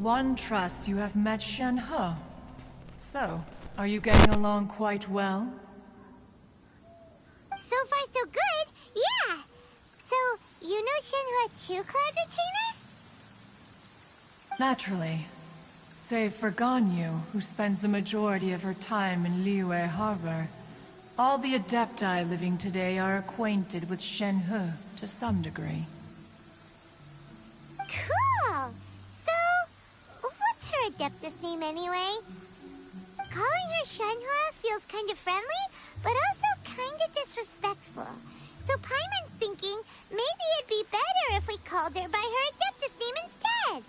One trusts you have met Shen He. So, are you getting along quite well? So far so good, yeah! So, you know Shen He too, Cloud Retainer? Naturally. Save for Ganyu, who spends the majority of her time in Liyue Harbor. All the Adepti living today are acquainted with Shen He to some degree. Cool! So, what's her Adeptus name anyway? Calling her Shen He feels kind of friendly, but also kind of disrespectful. So Paimon's thinking maybe it'd be better if we called her by her Adeptus name instead.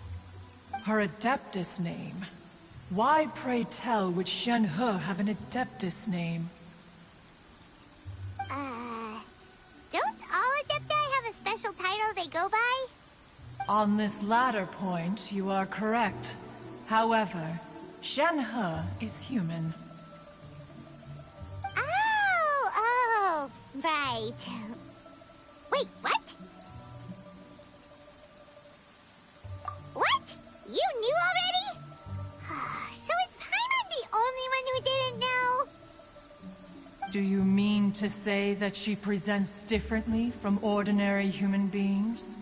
Her Adeptus name? Why, pray tell, would Shen He have an Adeptus name? Don't all Adepti have a special title they go by? On this latter point, you are correct. However, Shen He is human. Oh, right. Wait, what? What? You knew already? So is Paimon the only one who didn't know? Do you mean to say that she presents differently from ordinary human beings?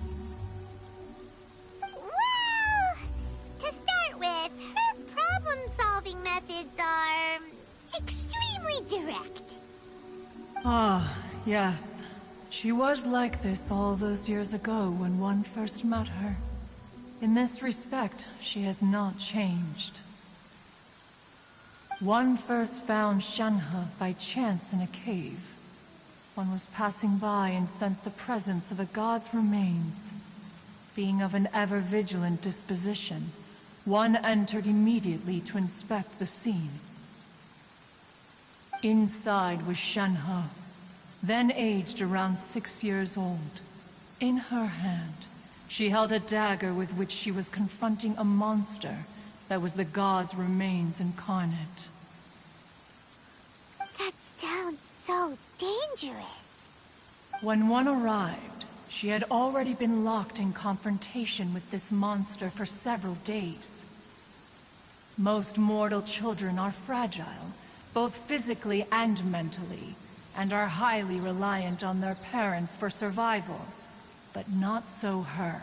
Well, to start with, her problem-solving methods are extremely direct. Ah, yes. She was like this all those years ago when one first met her. In this respect, she has not changed. One first found Shen He by chance in a cave. One was passing by and sensed the presence of a god's remains. Being of an ever-vigilant disposition, one entered immediately to inspect the scene. Inside was Shen He, then aged around 6 years old. In her hand, she held a dagger with which she was confronting a monster that was the god's remains incarnate. That sounds so dangerous. When one arrived, she had already been locked in confrontation with this monster for several days. Most mortal children are fragile, both physically and mentally, and are highly reliant on their parents for survival. But not so her.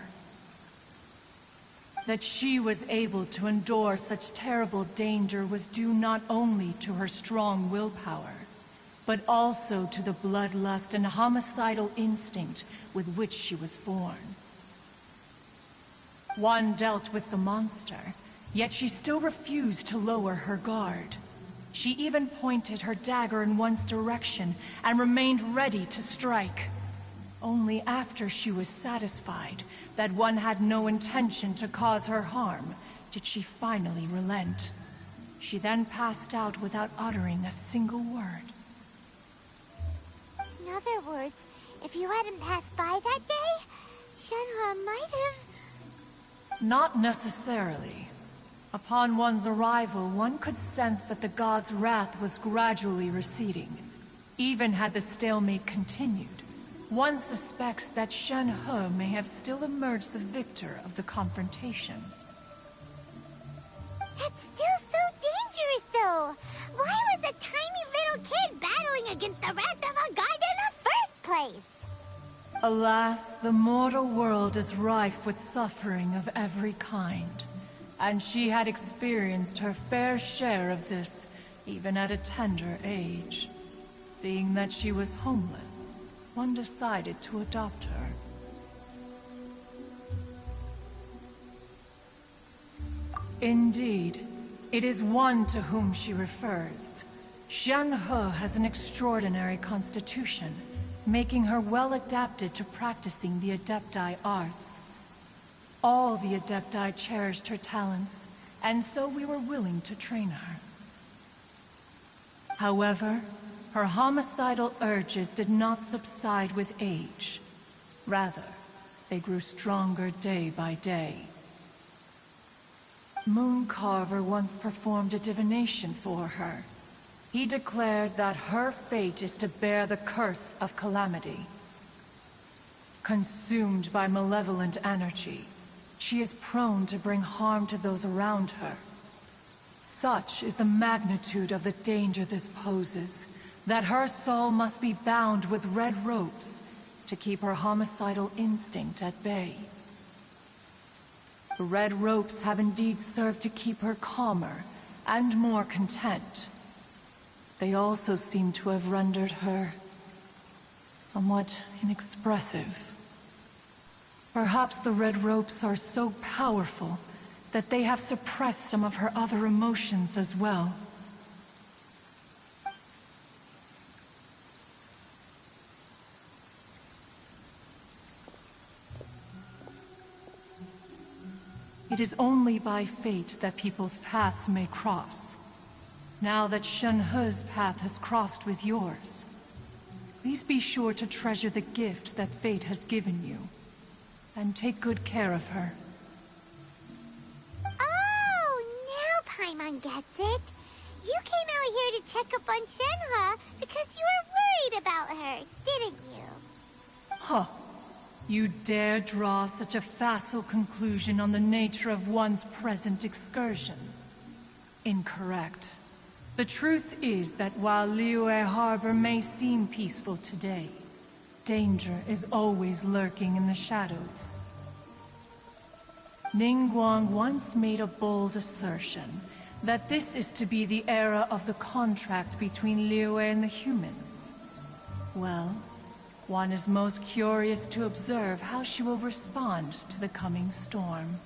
That she was able to endure such terrible danger was due not only to her strong willpower, but also to the bloodlust and homicidal instinct with which she was born. One dealt with the monster, yet she still refused to lower her guard. She even pointed her dagger in one's direction and remained ready to strike. Only after she was satisfied that one had no intention to cause her harm did she finally relent. She then passed out without uttering a single word. In other words, if you hadn't passed by that day, Shen He might have... Not necessarily. Upon one's arrival, one could sense that the god's wrath was gradually receding. Even had the stalemate continued, one suspects that Shen He may have still emerged the victor of the confrontation. That's still so dangerous, though! Why was a tiny little kid battling against the wrath of a god in the first place? Alas, the mortal world is rife with suffering of every kind. And she had experienced her fair share of this, even at a tender age. Seeing that she was homeless, one decided to adopt her. Indeed, it is one to whom she refers. Shen He has an extraordinary constitution, making her well adapted to practicing the Adepti arts. All the Adepti cherished her talents, and so we were willing to train her. However, her homicidal urges did not subside with age. Rather, they grew stronger day by day. Mooncarver once performed a divination for her. He declared that her fate is to bear the curse of calamity. Consumed by malevolent energy, she is prone to bring harm to those around her. Such is the magnitude of the danger this poses, that her soul must be bound with red ropes to keep her homicidal instinct at bay. The red ropes have indeed served to keep her calmer and more content. They also seem to have rendered her somewhat inexpressive. Perhaps the red ropes are so powerful that they have suppressed some of her other emotions as well. It is only by fate that people's paths may cross. Now that Shenhe's path has crossed with yours, please be sure to treasure the gift that fate has given you, and take good care of her. Oh, now Paimon gets it. You came out here to check up on Shenhe because you were worried about her, didn't you? Huh. You dare draw such a facile conclusion on the nature of one's present excursion? Incorrect. The truth is that while Liyue Harbor may seem peaceful today, danger is always lurking in the shadows. Ningguang once made a bold assertion that this is to be the era of the contract between Liyue and the humans. Well, one is most curious to observe how she will respond to the coming storm.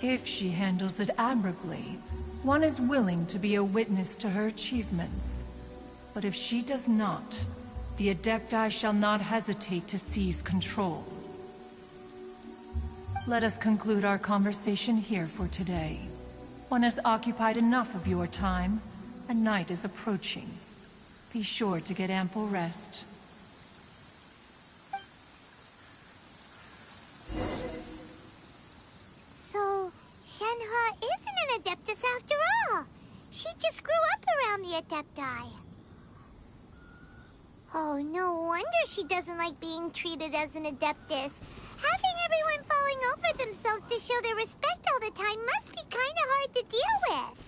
If she handles it admirably, one is willing to be a witness to her achievements. But if she does not, the Adepti shall not hesitate to seize control. Let us conclude our conversation here for today. One has occupied enough of your time, and night is approaching. Be sure to get ample rest. So, Shenhe isn't an Adeptus after all. She just grew up around the Adepti. Oh, no wonder she doesn't like being treated as an Adeptus. Having everyone falling over themselves to show their respect all the time must be kinda hard to deal with.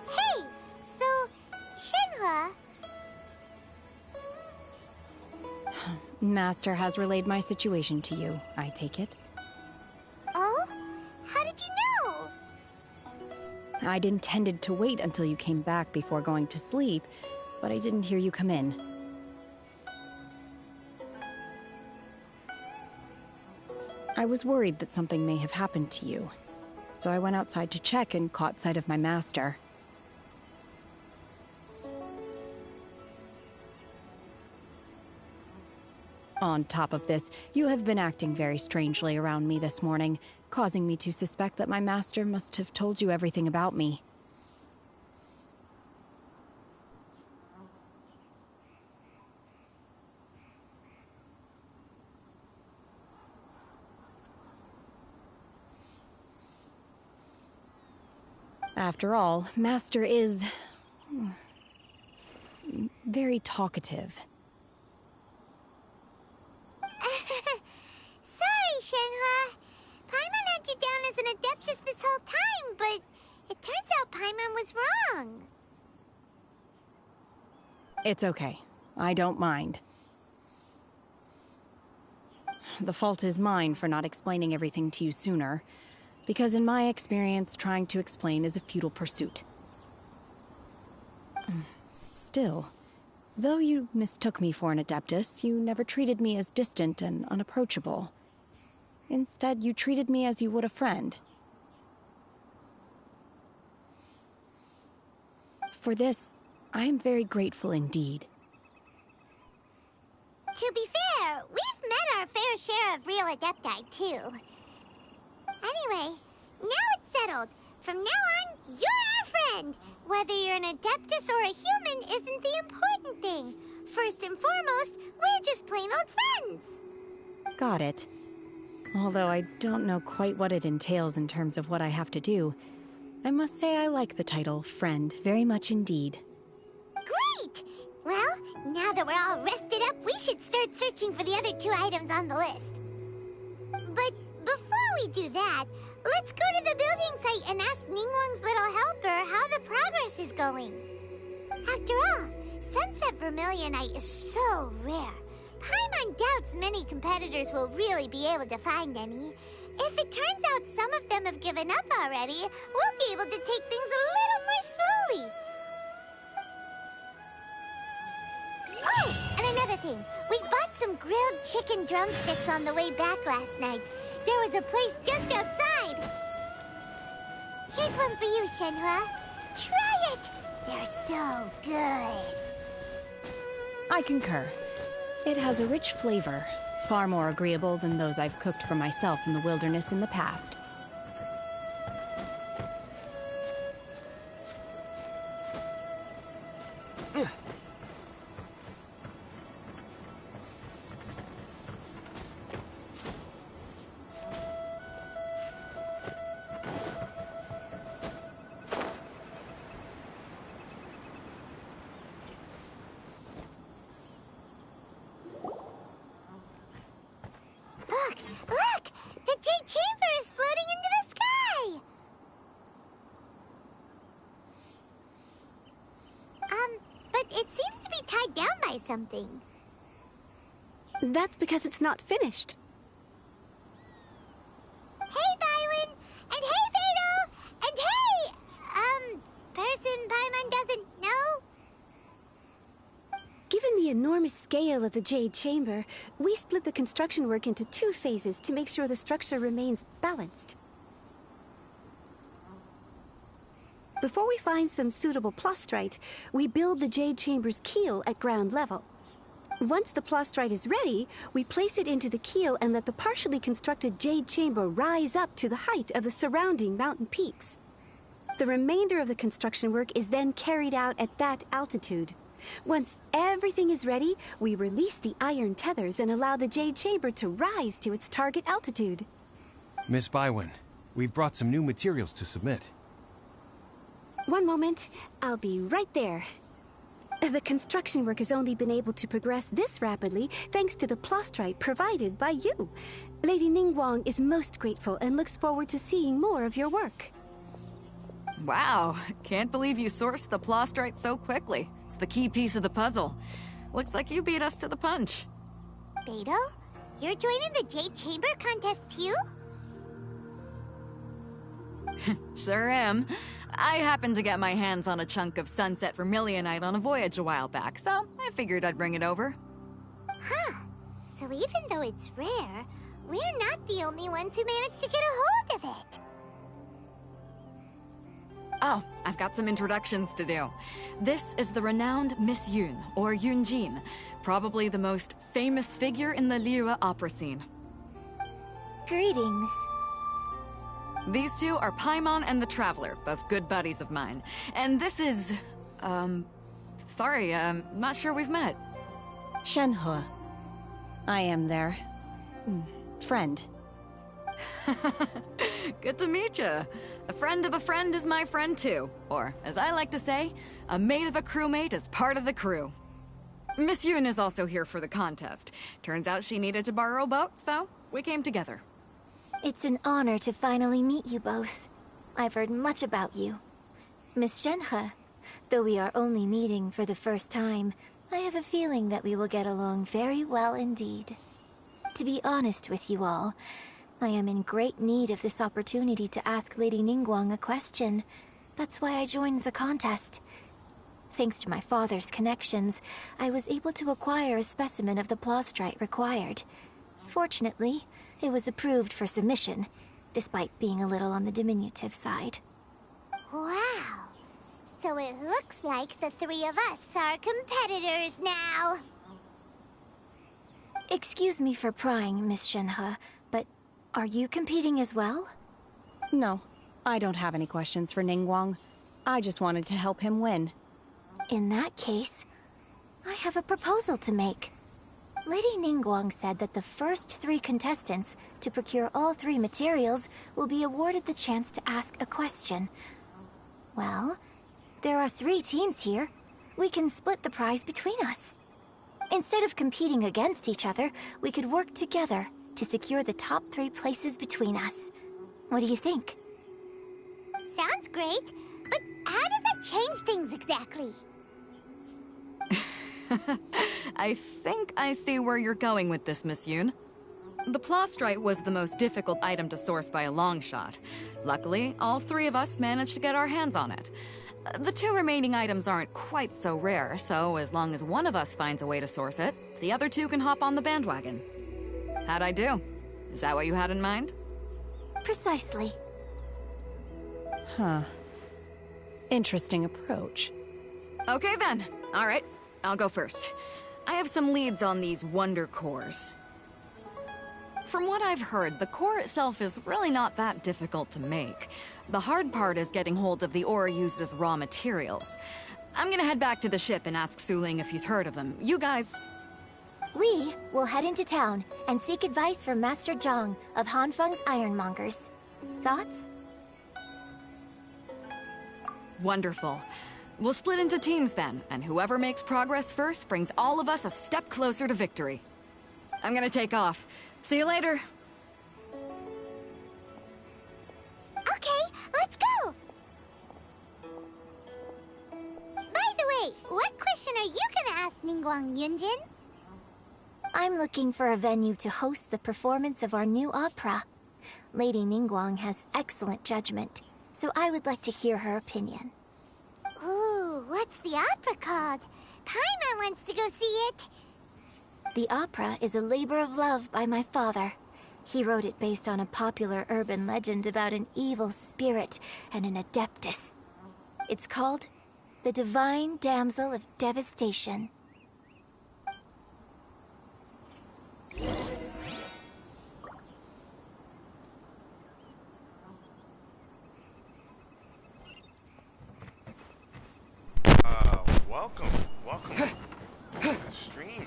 Hey! So, Shenhe... Master has relayed my situation to you, I take it. Oh? How did you know? I'd intended to wait until you came back before going to sleep, but I didn't hear you come in. I was worried that something may have happened to you, so I went outside to check and caught sight of my master. On top of this, you have been acting very strangely around me this morning, causing me to suspect that my master must have told you everything about me. After all, Master is... very talkative. Sorry, Shenhe. Paimon had you down as an Adeptus this whole time, but it turns out Paimon was wrong. It's okay. I don't mind. The fault is mine for not explaining everything to you sooner, because in my experience, trying to explain is a futile pursuit. Still, Though you mistook me for an Adeptus, you never treated me as distant and unapproachable. Instead, you treated me as you would a friend. For this, I am very grateful indeed. To be fair, we've met our fair share of real Adepti, too. Anyway, now it's settled. From now on, you're our friend. Whether you're an Adeptus or a human isn't the important thing. First and foremost, we're just plain old friends. Got it. Although I don't know quite what it entails in terms of what I have to do, I must say I like the title, Friend, very much indeed. Great! Well, now that we're all rested up, we should start searching for the other 2 items on the list. But before we do that, let's go to the building site and ask Ningguang's little helper how the progress is going. After all, Sunset Vermilionite is so rare. Paimon doubts many competitors will really be able to find any. If it turns out some of them have given up already, we'll be able to take things a little more slowly. Oh, and another thing. We bought some grilled chicken drumsticks on the way back last night. There was a place just outside. Here's one for you, Shenhua. Try it! They're so good. I concur. It has a rich flavor, far more agreeable than those I've cooked for myself in the wilderness in the past. Look! The Jade Chamber is floating into the sky! But it seems to be tied down by something. That's because it's not finished. Hey, Bywin! And hey, Beto! And hey! Person Paimon doesn't know? Given the enormous scale of the Jade Chamber, we split the construction work into 2 phases to make sure the structure remains balanced. Before we find some suitable plastrite, we build the Jade Chamber's keel at ground level. Once the plastrite is ready, we place it into the keel and let the partially constructed Jade Chamber rise up to the height of the surrounding mountain peaks. The remainder of the construction work is then carried out at that altitude. Once everything is ready, we release the iron tethers and allow the Jade Chamber to rise to its target altitude. Miss Bywin, we've brought some new materials to submit. One moment, I'll be right there. The construction work has only been able to progress this rapidly thanks to the plastrite provided by you. Lady Ningguang is most grateful and looks forward to seeing more of your work. Wow, can't believe you sourced the plastrite so quickly. It's the key piece of the puzzle. Looks like you beat us to the punch. Beto? You're joining the Jade Chamber contest too? Sure am. I happened to get my hands on a chunk of Sunset Vermilionite on a voyage a while back, so I figured I'd bring it over. Huh. So even though it's rare, we're not the only ones who managed to get a hold of it. Oh, I've got some introductions to do. This is the renowned Miss Yun, or Yunjin, probably the most famous figure in the Liyue opera scene. Greetings. These two are Paimon and the Traveler, both good buddies of mine. And this is... sorry, not sure we've met. Shenhua. I am their... friend. Good to meet you. A friend of a friend is my friend too. Or, as I like to say, a mate of a crewmate is part of the crew. Miss Yun is also here for the contest. Turns out she needed to borrow a boat, so we came together. It's an honor to finally meet you both. I've heard much about you. Miss Shenhe, though we are only meeting for the first time, I have a feeling that we will get along very well indeed. To be honest with you all, I am in great need of this opportunity to ask Lady Ningguang a question. That's why I joined the contest. Thanks to my father's connections, I was able to acquire a specimen of the plastrite required. Fortunately, it was approved for submission, despite being a little on the diminutive side. Wow. So it looks like the three of us are competitors now. Excuse me for prying, Miss Shenhe, but are you competing as well? No, I don't have any questions for Ningguang. I just wanted to help him win. In that case, I have a proposal to make. Lady Ningguang said that the first 3 contestants to procure all 3 materials will be awarded the chance to ask a question. Well, there are 3 teams here. We can split the prize between us. Instead of competing against each other, we could work together to secure the top 3 places between us. What do you think? Sounds great, but how does that change things exactly? I think I see where you're going with this, Miss Yoon. The plastrite was the most difficult item to source by a long shot. Luckily, all 3 of us managed to get our hands on it. The 2 remaining items aren't quite so rare, so as long as one of us finds a way to source it, the other 2 can hop on the bandwagon. How'd I do? Is that what you had in mind? Precisely. Huh. Interesting approach. Okay then. All right, I'll go first. I have some leads on these wonder cores. From what I've heard, the core itself is really not that difficult to make. The hard part is getting hold of the ore used as raw materials. I'm gonna head back to the ship and ask Suling if he's heard of them. You guys... We will head into town and seek advice from Master Zhang of Hanfeng's Ironmongers. Thoughts? Wonderful. We'll split into teams then, and whoever makes progress first brings all of us a step closer to victory. I'm gonna take off. See you later. Okay, let's go! By the way, what question are you gonna ask Ningguang Yunjin? I'm looking for a venue to host the performance of our new opera. Lady Ningguang has excellent judgment, so I would like to hear her opinion. Ooh, what's the opera called? Paimon wants to go see it. The opera is a labor of love by my father. He wrote it based on a popular urban legend about an evil spirit and an adeptus. It's called The Divine Damsel of Devastation. Welcome to the stream.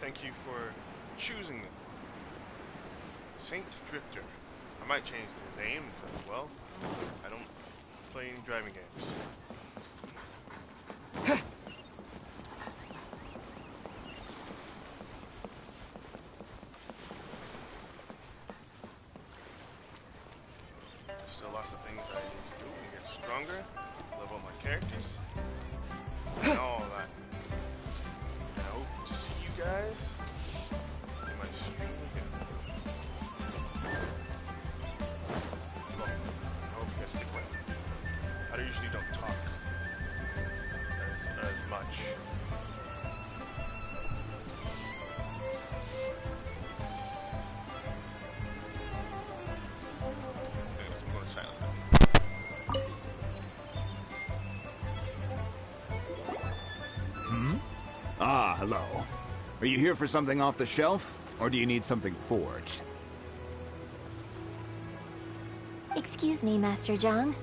Thank you for choosing me. Saint Drifter. I might change the name because, well, I don't play any driving games. Still lots of things I need to do to get stronger, level up my characters, and all that. And I hope to see you guys in my stream again. Well, I hope you guys stick around. I usually don't talk as much. Anyways, I'm going silent now. Ah, hello. Are you here for something off the shelf, or do you need something forged? Excuse me, Master Zhang.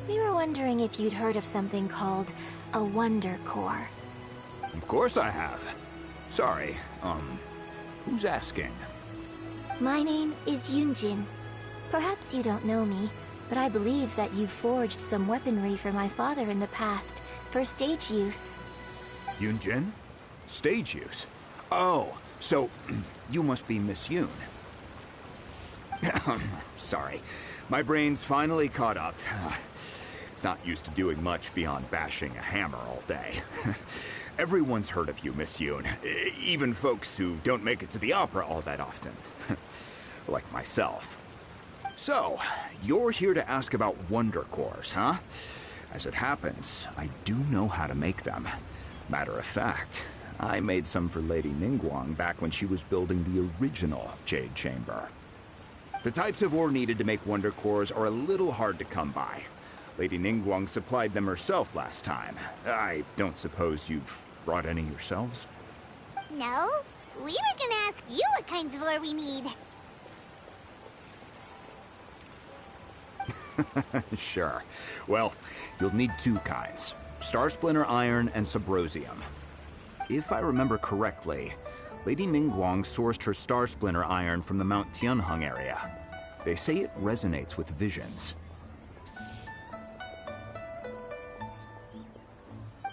We were wondering if you'd heard of something called a Wonder Core. Of course I have. Sorry, who's asking? My name is Yunjin. Perhaps you don't know me, but I believe that you forged some weaponry for my father in the past, for stage use. Yunjin? Stage use? Oh, so you must be Miss Yoon. Sorry, my brain's finally caught up. It's not used to doing much beyond bashing a hammer all day. Everyone's heard of you, Miss Yoon, even folks who don't make it to the opera all that often. like myself. So, you're here to ask about wonder cores, huh? As it happens, I do know how to make them. Matter of fact, I made some for Lady Ningguang back when she was building the original Jade Chamber. The types of ore needed to make wonder cores are a little hard to come by. Lady Ningguang supplied them herself last time. I don't suppose you've brought any yourselves? No, we were gonna ask you what kinds of ore we need. Sure. Well, you'll need two kinds. Star Splinter Iron and Subrosium. If I remember correctly, Lady Ningguang sourced her Star Splinter Iron from the Mount Tianheng area. They say it resonates with visions.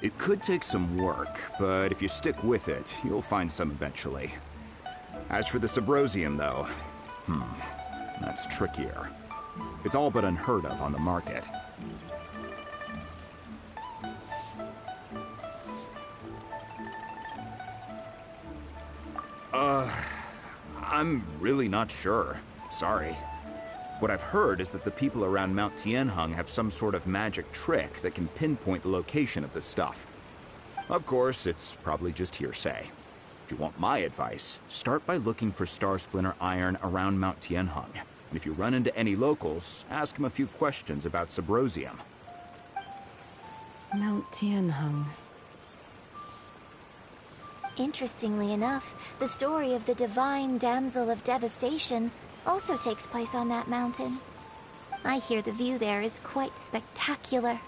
It could take some work, but if you stick with it, you'll find some eventually. As for the Subrosium, though, that's trickier. It's all but unheard of on the market. I'm really not sure. Sorry. What I've heard is that the people around Mount Tianheng have some sort of magic trick that can pinpoint the location of the stuff. Of course, it's probably just hearsay. If you want my advice, start by looking for Star Splinter Iron around Mount Tianheng. And if you run into any locals, ask them a few questions about Subrosium. Mount Tianheng. Interestingly enough, the story of the divine damsel of devastation also takes place on that mountain. I hear the view there is quite spectacular.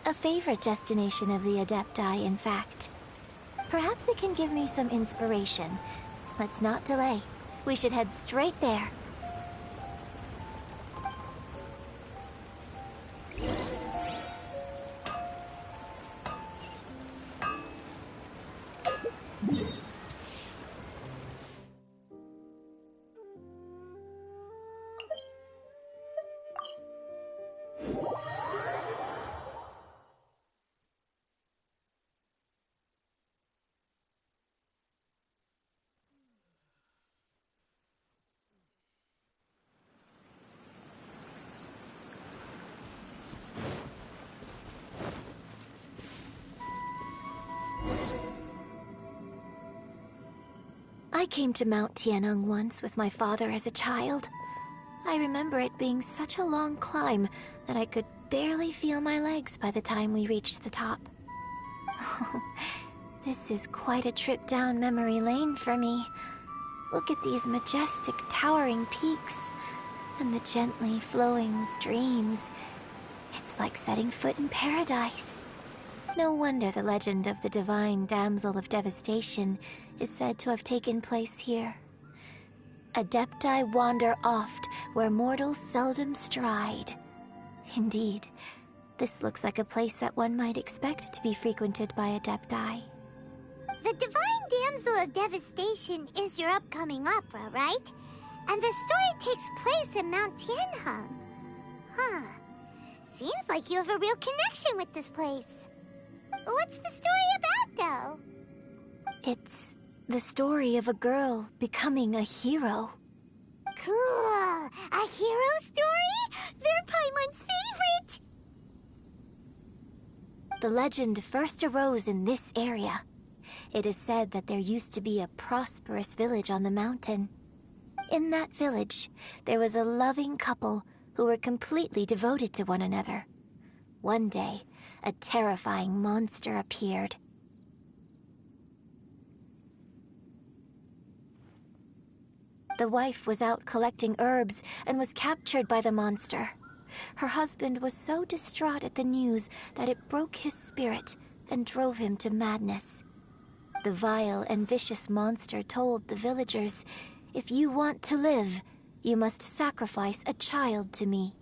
A favorite destination of the Adepti, in fact. Perhaps it can give me some inspiration. Let's not delay. We should head straight there. I came to Mount Tianheng once with my father as a child. I remember it being such a long climb that I could barely feel my legs by the time we reached the top. This is quite a trip down memory lane for me. Look at these majestic, towering peaks, and the gently flowing streams. It's like setting foot in paradise. No wonder the legend of the divine damsel of devastation is said to have taken place here. Adepti wander oft where mortals seldom stride. Indeed, this looks like a place that one might expect to be frequented by Adepti. The divine damsel of devastation is your upcoming opera, right? And the story takes place in Mount Tianheng. Huh. Seems like you have a real connection with this place. What's the story about, though? It's the story of a girl becoming a hero. Cool. A hero story? They're Paimon's favorite! The legend first arose in this area. It is said that there used to be a prosperous village on the mountain. In that village, there was a loving couple who were completely devoted to one another. One day, a terrifying monster appeared. The wife was out collecting herbs and was captured by the monster. Her husband was so distraught at the news that it broke his spirit and drove him to madness. The vile and vicious monster told the villagers, "If you want to live, you must sacrifice a child to me."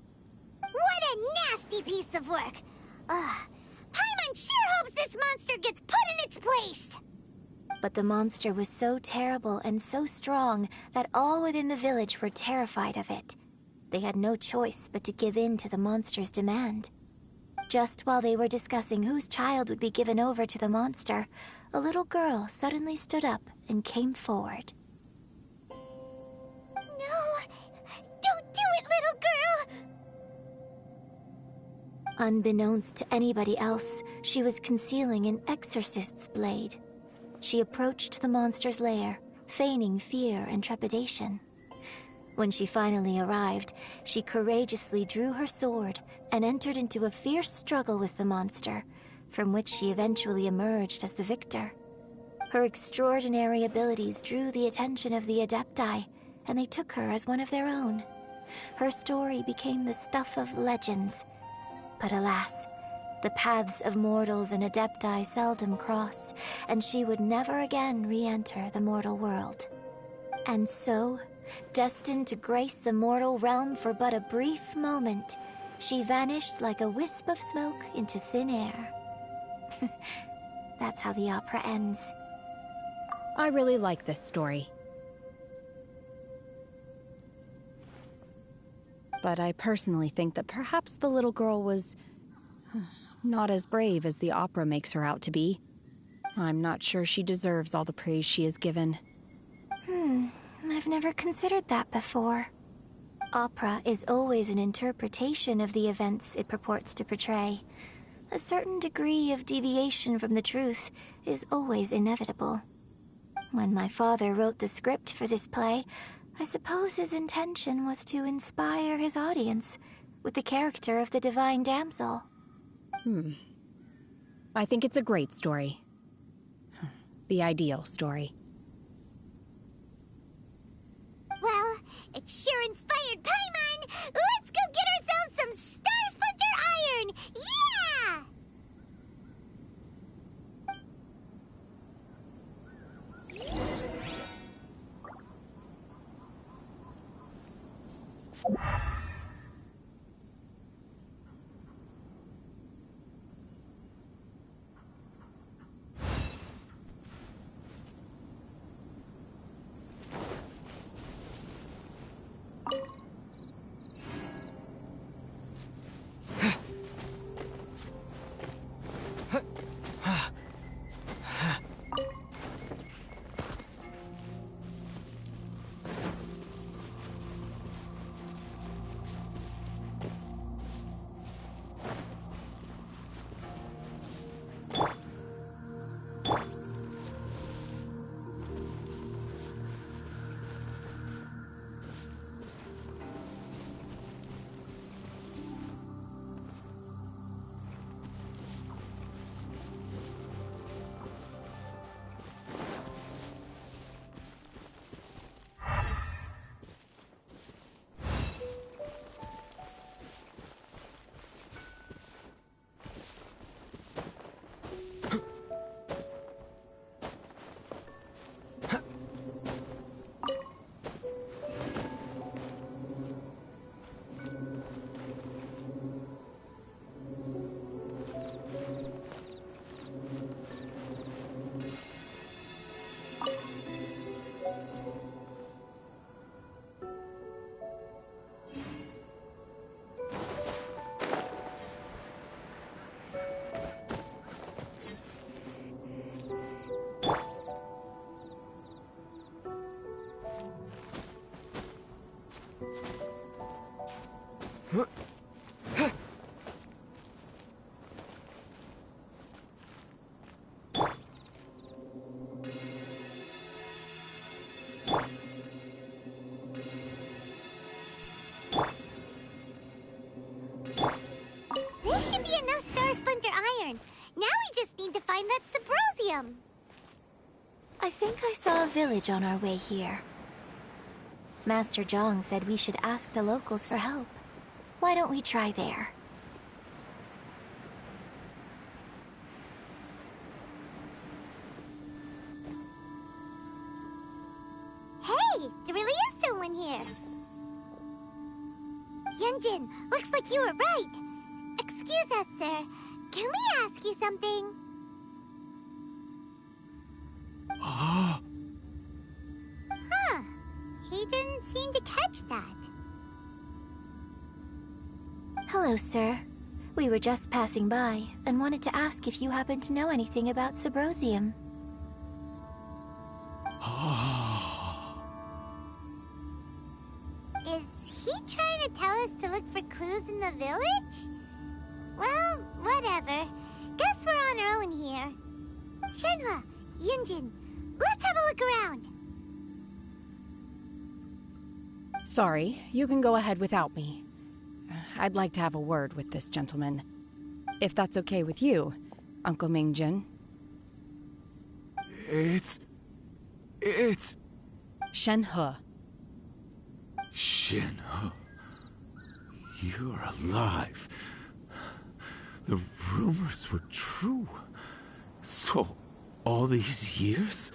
What a nasty piece of work! Ugh. Paimon sure hopes this monster gets put in its place! But the monster was so terrible and so strong that all within the village were terrified of it. They had no choice but to give in to the monster's demand. Just while they were discussing whose child would be given over to the monster, a little girl suddenly stood up and came forward. No, Unbeknownst to anybody else, she was concealing an exorcist's blade. She approached the monster's lair, feigning fear and trepidation. When she finally arrived, she courageously drew her sword and entered into a fierce struggle with the monster, from which she eventually emerged as the victor. Her extraordinary abilities drew the attention of the Adepti, and they took her as one of their own. Her story became the stuff of legends. But alas, the paths of mortals and Adepti seldom cross, and she would never again re-enter the mortal world. And so, destined to grace the mortal realm for but a brief moment, she vanished like a wisp of smoke into thin air. That's how the opera ends. I really like this story. But I personally think that perhaps the little girl was not as brave as the opera makes her out to be. I'm not sure she deserves all the praise she is given. I've never considered that before. Opera is always an interpretation of the events it purports to portray. A certain degree of deviation from the truth is always inevitable. When my father wrote the script for this play, I suppose his intention was to inspire his audience with the character of the divine damsel. I think it's a great story. The ideal story. Well, it sure inspired Paimon! Let's go get ourselves some Star Splinter Iron! Yeah! This should be enough Star Splinter Iron. Now we just need to find that Subrosium. I think I saw a village on our way here. Master Zhang said we should ask the locals for help. Why don't we try there? Hey, there really is someone here. Yunjin, looks like you were right. Excuse us, sir. Can we ask you something? Huh. He didn't seem to catch that. Hello, sir. We were just passing by and wanted to ask if you happen to know anything about Subrosium. Is he trying to tell us to look for clues in the village? Well, Whatever. Guess we're on our own here. Shenhua, Yunjin, let's have a look around. Sorry, you can go ahead without me. I'd like to have a word with this gentleman. If that's okay with you, Uncle Mingjin. It's... Shenhe. Shenhe. You're alive. The rumors were true. So, all these years?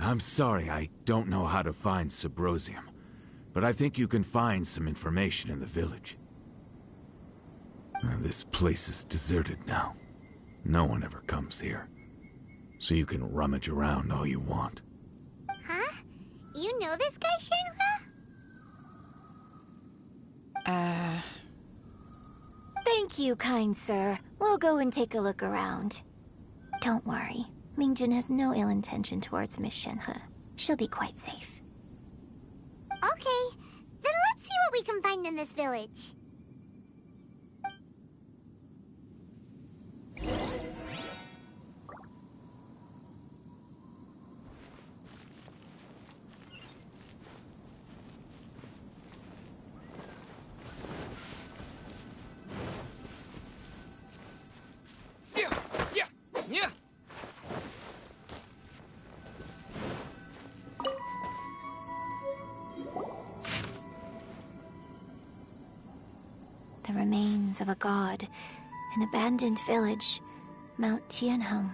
I'm sorry, I don't know how to find Subrosium. But I think you can find some information in the village. This place is deserted now. No one ever comes here. So you can rummage around all you want. Huh? You know this guy, Shenhua? Thank you, kind sir. We'll go and take a look around. Don't worry. Mingjin has no ill intention towards Miss Shenhe. She'll be quite safe. Okay, then let's see what we can find in this village. The remains of a god, an abandoned village, Mount Tianheng.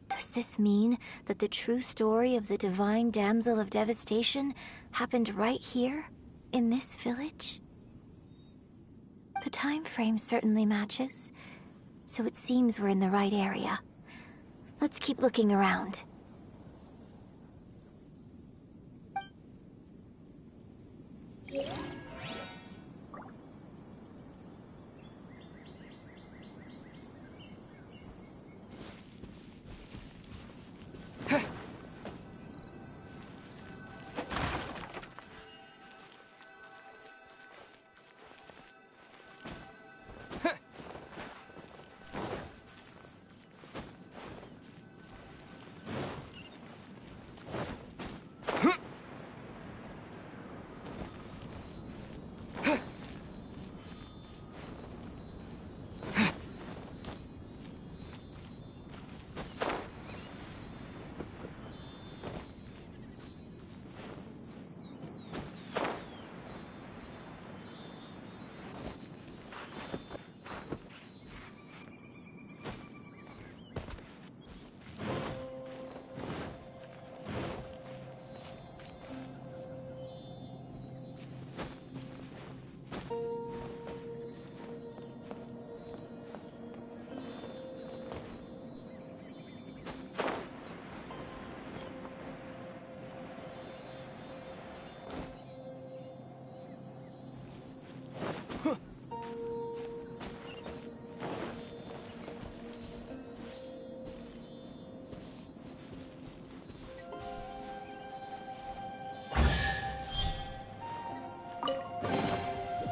Does this mean that the true story of the Divine Damsel of Devastation happened right here, in this village? The time frame certainly matches, so it seems we're in the right area. Let's keep looking around.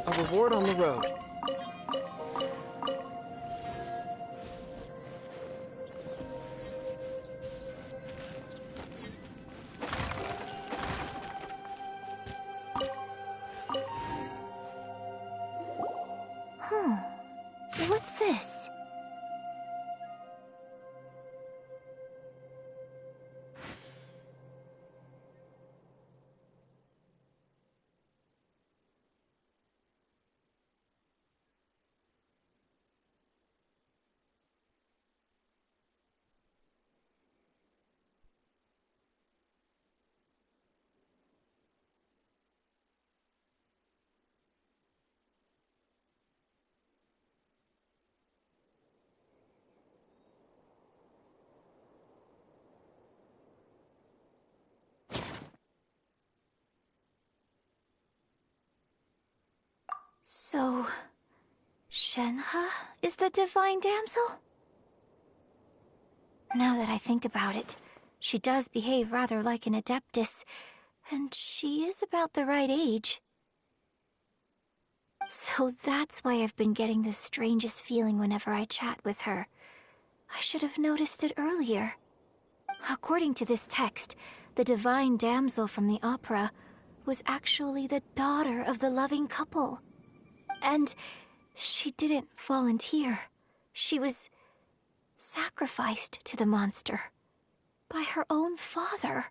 A reward on the road. What's this? So, Shenhe is the divine damsel? Now that I think about it, she does behave rather like an Adeptus, and she is about the right age. So that's why I've been getting the strangest feeling whenever I chat with her. I should have noticed it earlier. According to this text, the divine damsel from the opera was actually the daughter of the loving couple. And she didn't volunteer. She was sacrificed to the monster by her own father.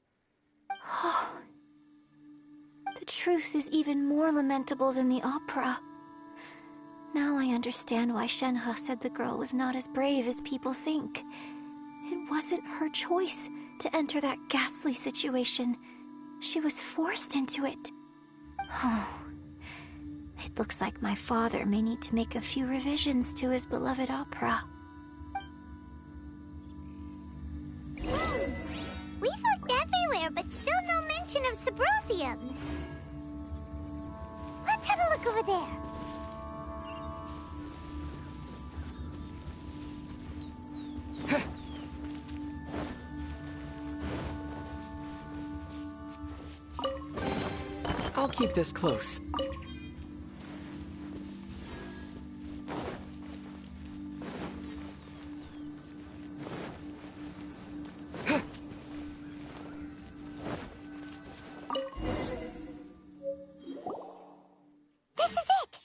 Oh, the truth is even more lamentable than the opera. Now I understand why Shenhe said the girl was not as brave as people think. It wasn't her choice to enter that ghastly situation. She was forced into it. Oh, it looks like my father may need to make a few revisions to his beloved opera. We've looked everywhere, but still no mention of Sabrosium. Let's have a look over there. I'll keep this close. This is it!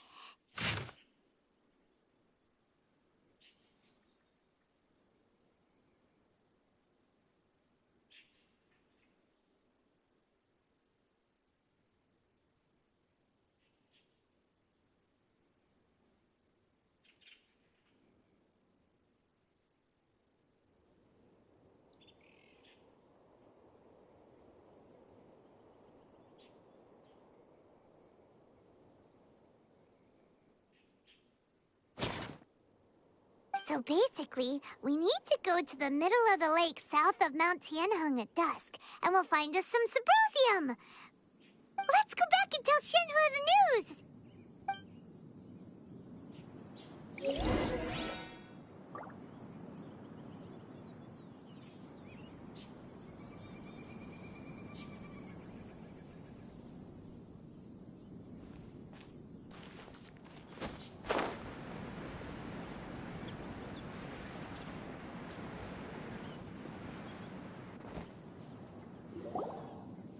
So basically, we need to go to the middle of the lake south of Mount Tianheng at dusk, and we'll find us some Sabrosium! Let's go back and tell Shenhe the news!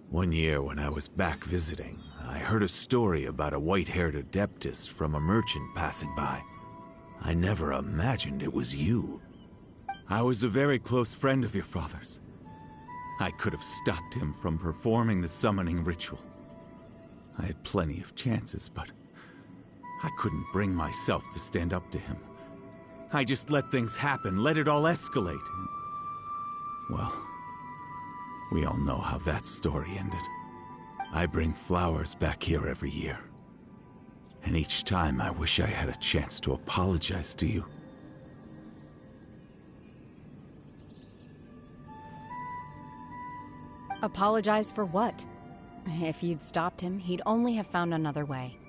One year when I was back visiting, I heard a story about a white-haired Adeptus from a merchant passing by. I never imagined it was you. I was a very close friend of your father's. I could have stopped him from performing the summoning ritual. I had plenty of chances, but I couldn't bring myself to stand up to him. I just let things happen, let it all escalate. Well, we all know how that story ended. I bring flowers back here every year. And each time I wish I had a chance to apologize to you. Apologize for what? If you'd stopped him, he'd only have found another way.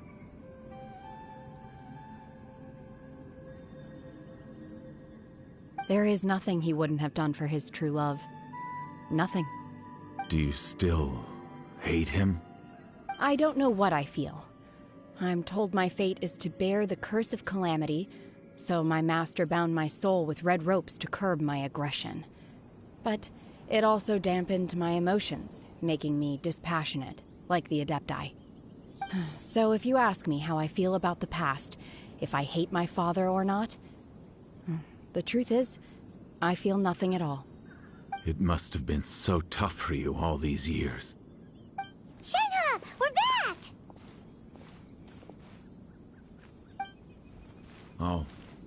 There is nothing he wouldn't have done for his true love. Nothing. Do you still hate him? I don't know what I feel. I'm told my fate is to bear the curse of calamity, so my master bound my soul with red ropes to curb my aggression. But it also dampened my emotions, making me dispassionate, like the Adepti. So if you ask me how I feel about the past, if I hate my father or not, the truth is, I feel nothing at all. It must have been so tough for you all these years. Shenhe, we're back! Oh,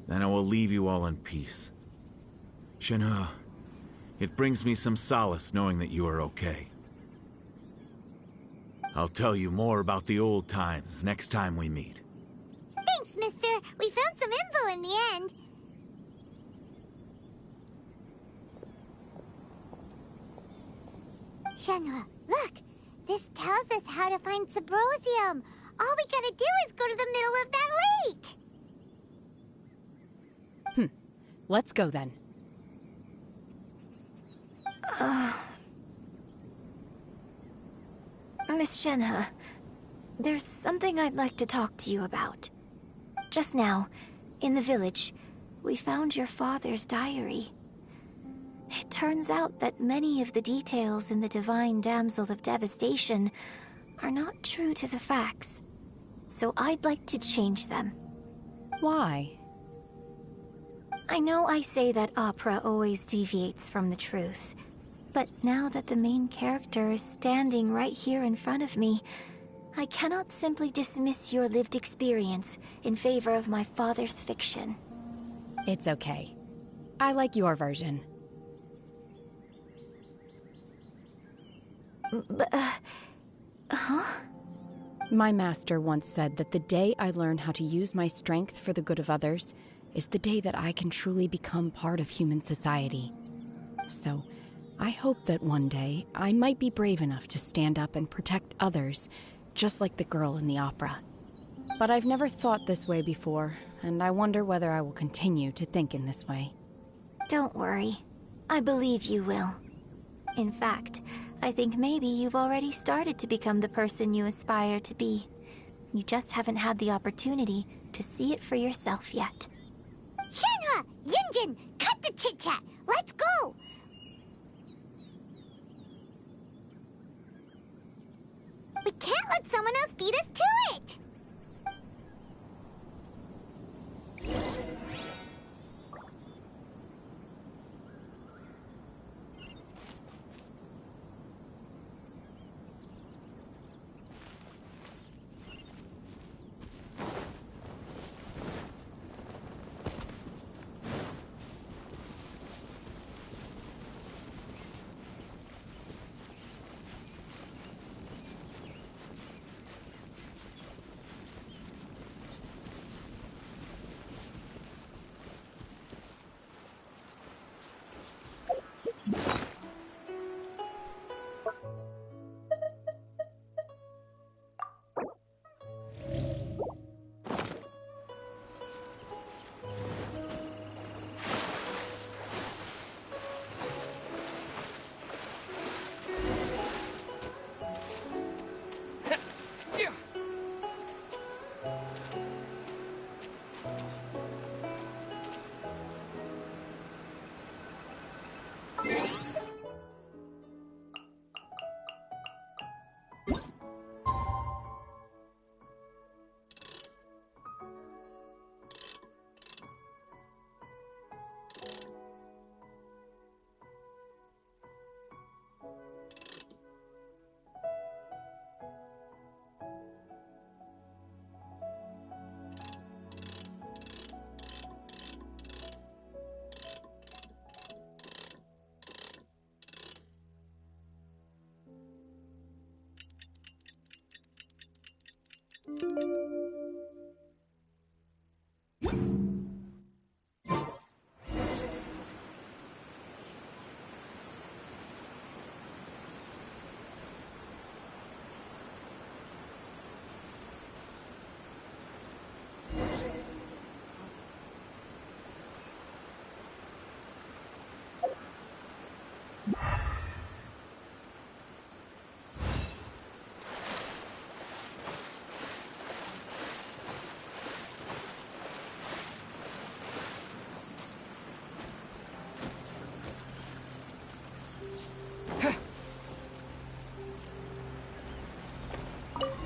then I will leave you all in peace. Shenhe, it brings me some solace knowing that you are okay. I'll tell you more about the old times next time we meet. Thanks, mister. We found some info in the end. Shenhe, look! This tells us how to find Sabrosium. All we gotta do is go to the middle of that lake. Let's go then. Miss Shenhe, there's something I'd like to talk to you about. Just now, in the village, we found your father's diary. It turns out that many of the details in the Divine Damsel of Devastation are not true to the facts. So I'd like to change them. Why? I know I say that opera always deviates from the truth, but now that the main character is standing right here in front of me, I cannot simply dismiss your lived experience in favor of my father's fiction. It's okay. I like your version. But, huh? My master once said that the day I learn how to use my strength for the good of others is the day that I can truly become part of human society. So, I hope that one day I might be brave enough to stand up and protect others, just like the girl in the opera. But I've never thought this way before, and I wonder whether I will continue to think in this way. Don't worry. I believe you will. In fact, I think maybe you've already started to become the person you aspire to be. You just haven't had the opportunity to see it for yourself yet. Shenhe! Yunjin! Cut the chit-chat! Let's go! We can't let someone else beat us to it!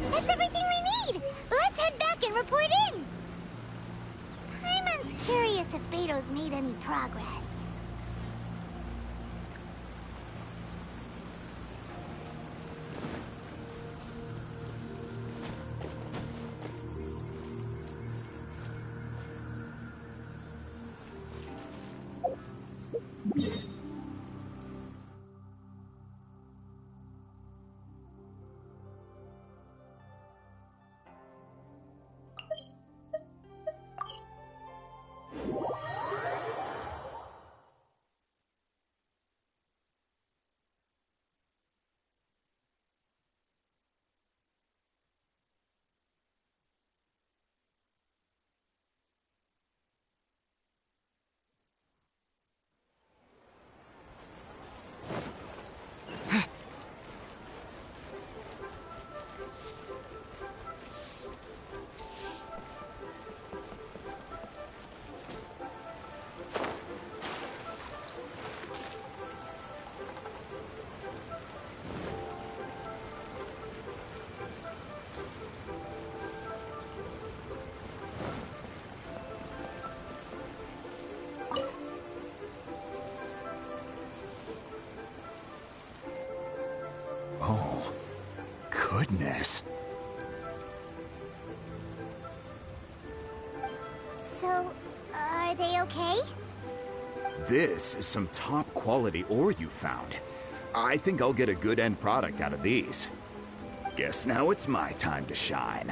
That's everything we need! Let's head back and report in! Paimon's curious if Beto's made any progress. goodness. So, are they okay? This is some top quality ore you found. I think I'll get a good end product out of these. Guess now it's my time to shine.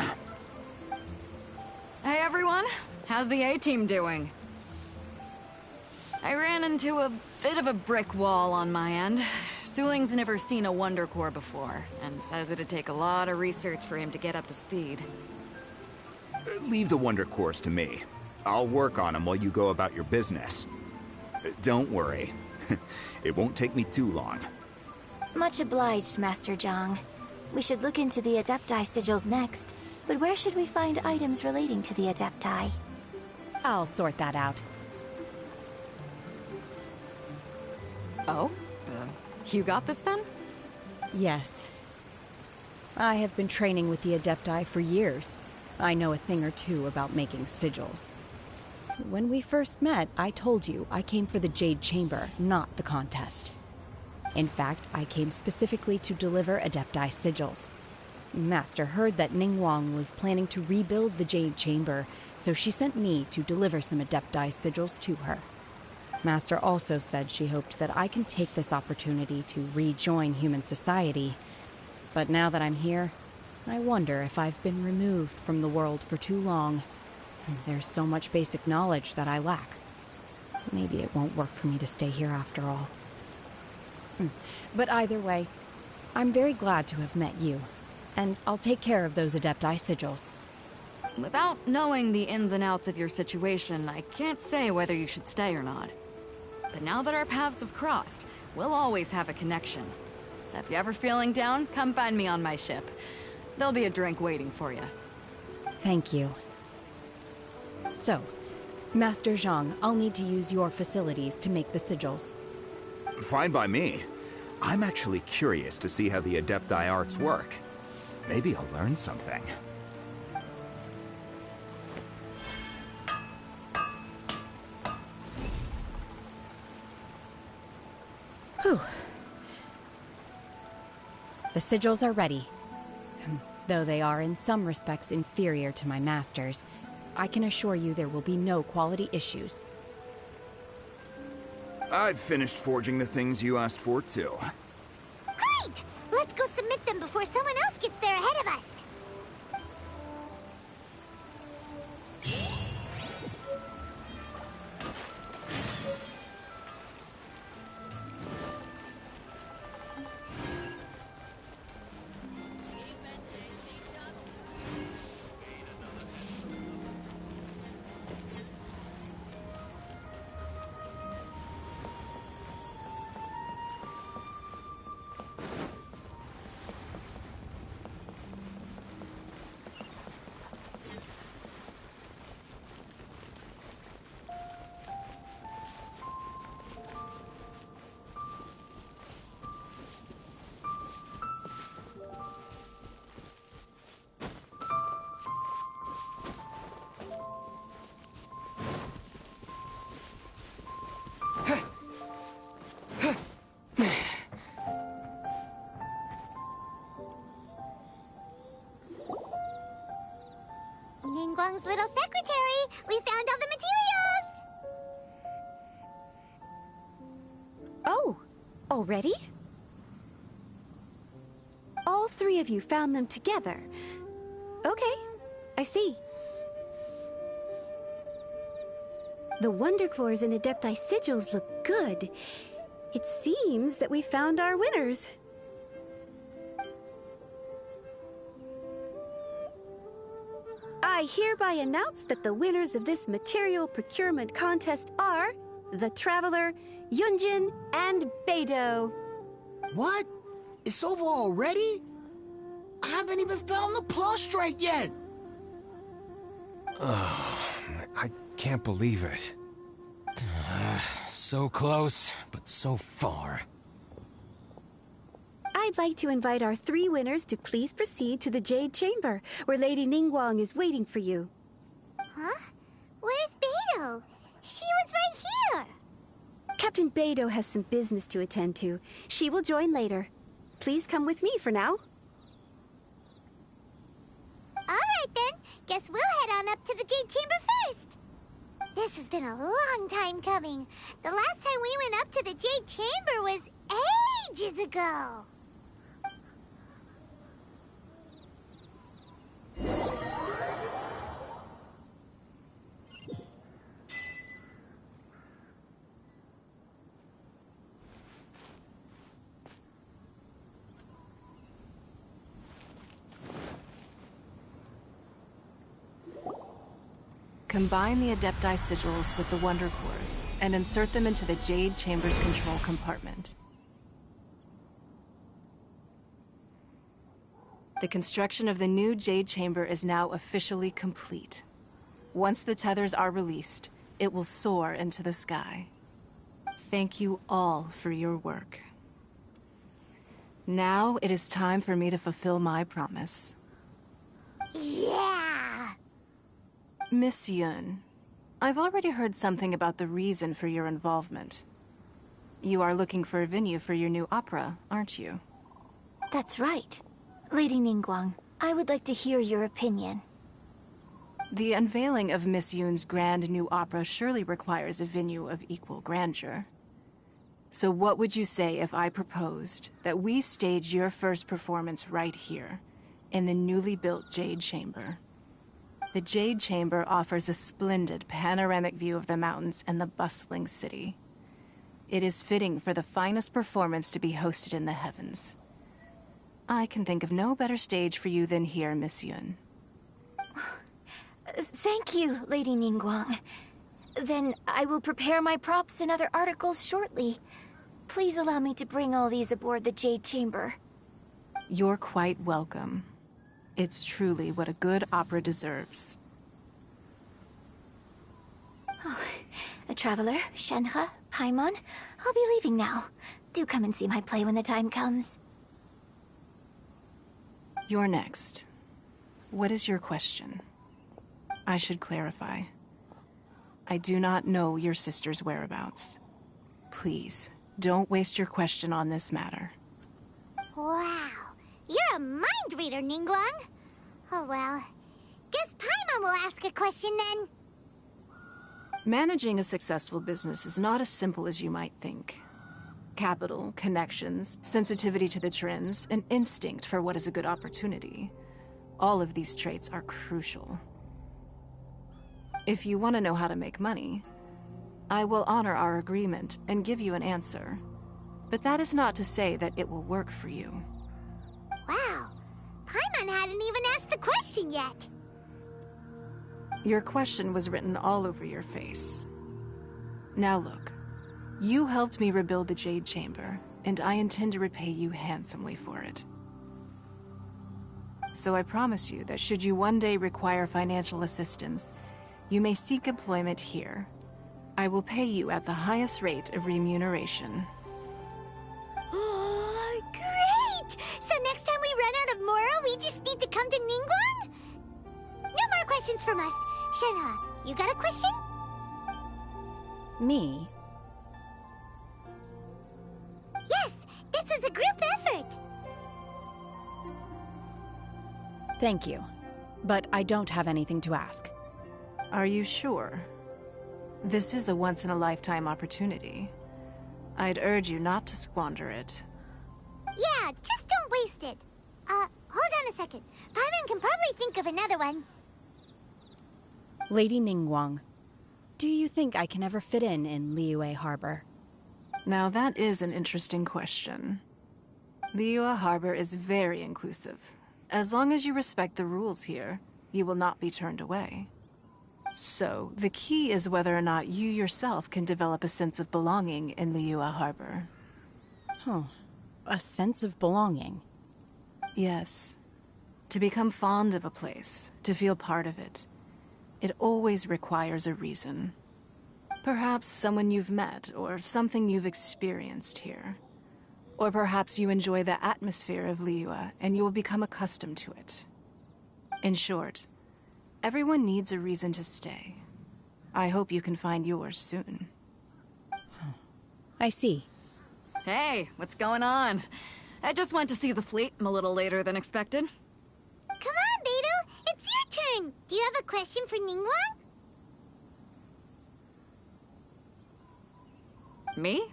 Hey everyone, how's the A-team doing? I ran into a bit of a brick wall on my end. Suling's never seen a Wonder Core before, and says it'd take a lot of research for him to get up to speed. Leave the Wonder Cores to me. I'll work on them while you go about your business. Don't worry. It won't take me too long. Much obliged, Master Zhang. We should look into the Adepti sigils next. But where should we find items relating to the Adepti? I'll sort that out. Oh? You got this then? Yes. I have been training with the Adepti for years. I know a thing or two about making sigils. When we first met, I told you I came for the Jade Chamber, not the contest. In fact, I came specifically to deliver Adepti sigils. Master heard that Ningguang was planning to rebuild the Jade Chamber, so she sent me to deliver some Adepti sigils to her. Master also said she hoped that I can take this opportunity to rejoin human society. But now that I'm here, I wonder if I've been removed from the world for too long. There's so much basic knowledge that I lack. Maybe it won't work for me to stay here after all. But either way, I'm very glad to have met you. And I'll take care of those Adepti sigils. Without knowing the ins and outs of your situation, I can't say whether you should stay or not. But now that our paths have crossed, we'll always have a connection. So if you're ever feeling down, come find me on my ship. There'll be a drink waiting for you. Thank you. So, Master Zhang, I'll need to use your facilities to make the sigils. Fine by me. I'm actually curious to see how the Adepti arts work. Maybe I'll learn something. Whew. The sigils are ready. Though they are in some respects inferior to my master's, I can assure you there will be no quality issues. I've finished forging the things you asked for, too. Great! Let's go submit them before someone else gets there ahead of us. Ningguang's little secretary! We found all the materials! Oh, already? All three of you found them together. Okay, I see. The Wonder Cores and Adepti sigils look good. It seems that we found our winners. I hereby announce that the winners of this material procurement contest are the Traveler, Yunjin, and Beidou. What? It's over already? I haven't even found the plustrate yet! I can't believe it. So close, but so far. I'd like to invite our three winners to please proceed to the Jade Chamber, where Lady Ningguang is waiting for you. Huh? Where's Beidou? She was right here! Captain Beidou has some business to attend to. She will join later. Please come with me for now. then, guess we'll head on up to the Jade Chamber first. This has been a long time coming. The last time we went up to the Jade Chamber was ages ago. Combine the Adepti sigils with the Wonder Cores and insert them into the Jade Chamber's control compartment. The construction of the new Jade Chamber is now officially complete. Once the tethers are released, it will soar into the sky. Thank you all for your work. Now it is time for me to fulfill my promise. Yeah! Miss Yun, I've already heard something about the reason for your involvement. You are looking for a venue for your new opera, aren't you? That's right. Lady Ningguang, I would like to hear your opinion. The unveiling of Miss Yun's grand new opera surely requires a venue of equal grandeur. So what would you say if I proposed that we stage your first performance right here, in the newly built Jade Chamber? The Jade Chamber offers a splendid panoramic view of the mountains and the bustling city. It is fitting for the finest performance to be hosted in the heavens. I can think of no better stage for you than here, Miss Yun. Thank you, Lady Ningguang. Then I will prepare my props and other articles shortly. Please allow me to bring all these aboard the Jade Chamber. You're quite welcome. It's truly what a good opera deserves. Oh, a traveler, Shenhe, Paimon, I'll be leaving now. Do come and see my play when the time comes. You're next. What is your question? I should clarify. I do not know your sister's whereabouts. Please, don't waste your question on this matter. Wow, you're a mind reader, Ningguang. Oh well, guess Paimon will ask a question then. Managing a successful business is not as simple as you might think. Capital, connections, sensitivity to the trends, and instinct for what is a good opportunity. All of these traits are crucial. If you want to know how to make money, I will honor our agreement and give you an answer. But that is not to say that it will work for you. Wow, Paimon hadn't even asked the question yet. Your question was written all over your face. Now look, you helped me rebuild the Jade Chamber, and I intend to repay you handsomely for it. So I promise you that should you one day require financial assistance, you may seek employment here. I will pay you at the highest rate of remuneration. Oh, great! So next time we run out of Mora, we just need to come to Ningguang? No more questions from us. Shenhe, you got a question? Me? Yes, this is a group effort. Thank you. But I don't have anything to ask. Are you sure? This is a once-in-a-lifetime opportunity. I'd urge you not to squander it. Yeah, just don't waste it. Hold on a second. Paimon can probably think of another one. Lady Ningguang, do you think I can ever fit in Liyue Harbor? Now that is an interesting question. Liyue Harbor is very inclusive. As long as you respect the rules here, you will not be turned away. So, the key is whether or not you yourself can develop a sense of belonging in Liyue Harbor. Huh. A sense of belonging? Yes. To become fond of a place, to feel part of it, it always requires a reason. Perhaps someone you've met, or something you've experienced here. Or perhaps you enjoy the atmosphere of Liyue, and you will become accustomed to it. In short, everyone needs a reason to stay. I hope you can find yours soon. I see. Hey, what's going on? I just went to see the fleet a little later than expected. Come on, Beidou. It's your Do you have a question for Ningguang? Me?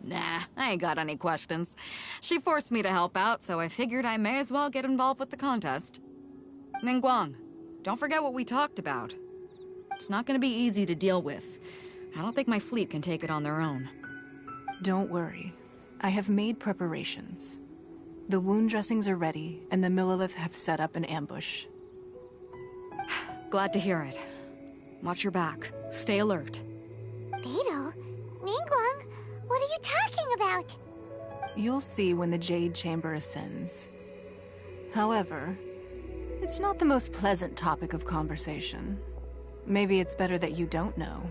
Nah, I ain't got any questions. She forced me to help out, so I figured I may as well get involved with the contest. Ningguang, don't forget what we talked about. It's not gonna be easy to deal with. I don't think my fleet can take it on their own. Don't worry. I have made preparations. The wound dressings are ready, and the Millilith have set up an ambush. Glad to hear it. Watch your back. Stay alert. Beidou? Ningguang? What are you talking about? You'll see when the Jade Chamber ascends. However, it's not the most pleasant topic of conversation. Maybe it's better that you don't know.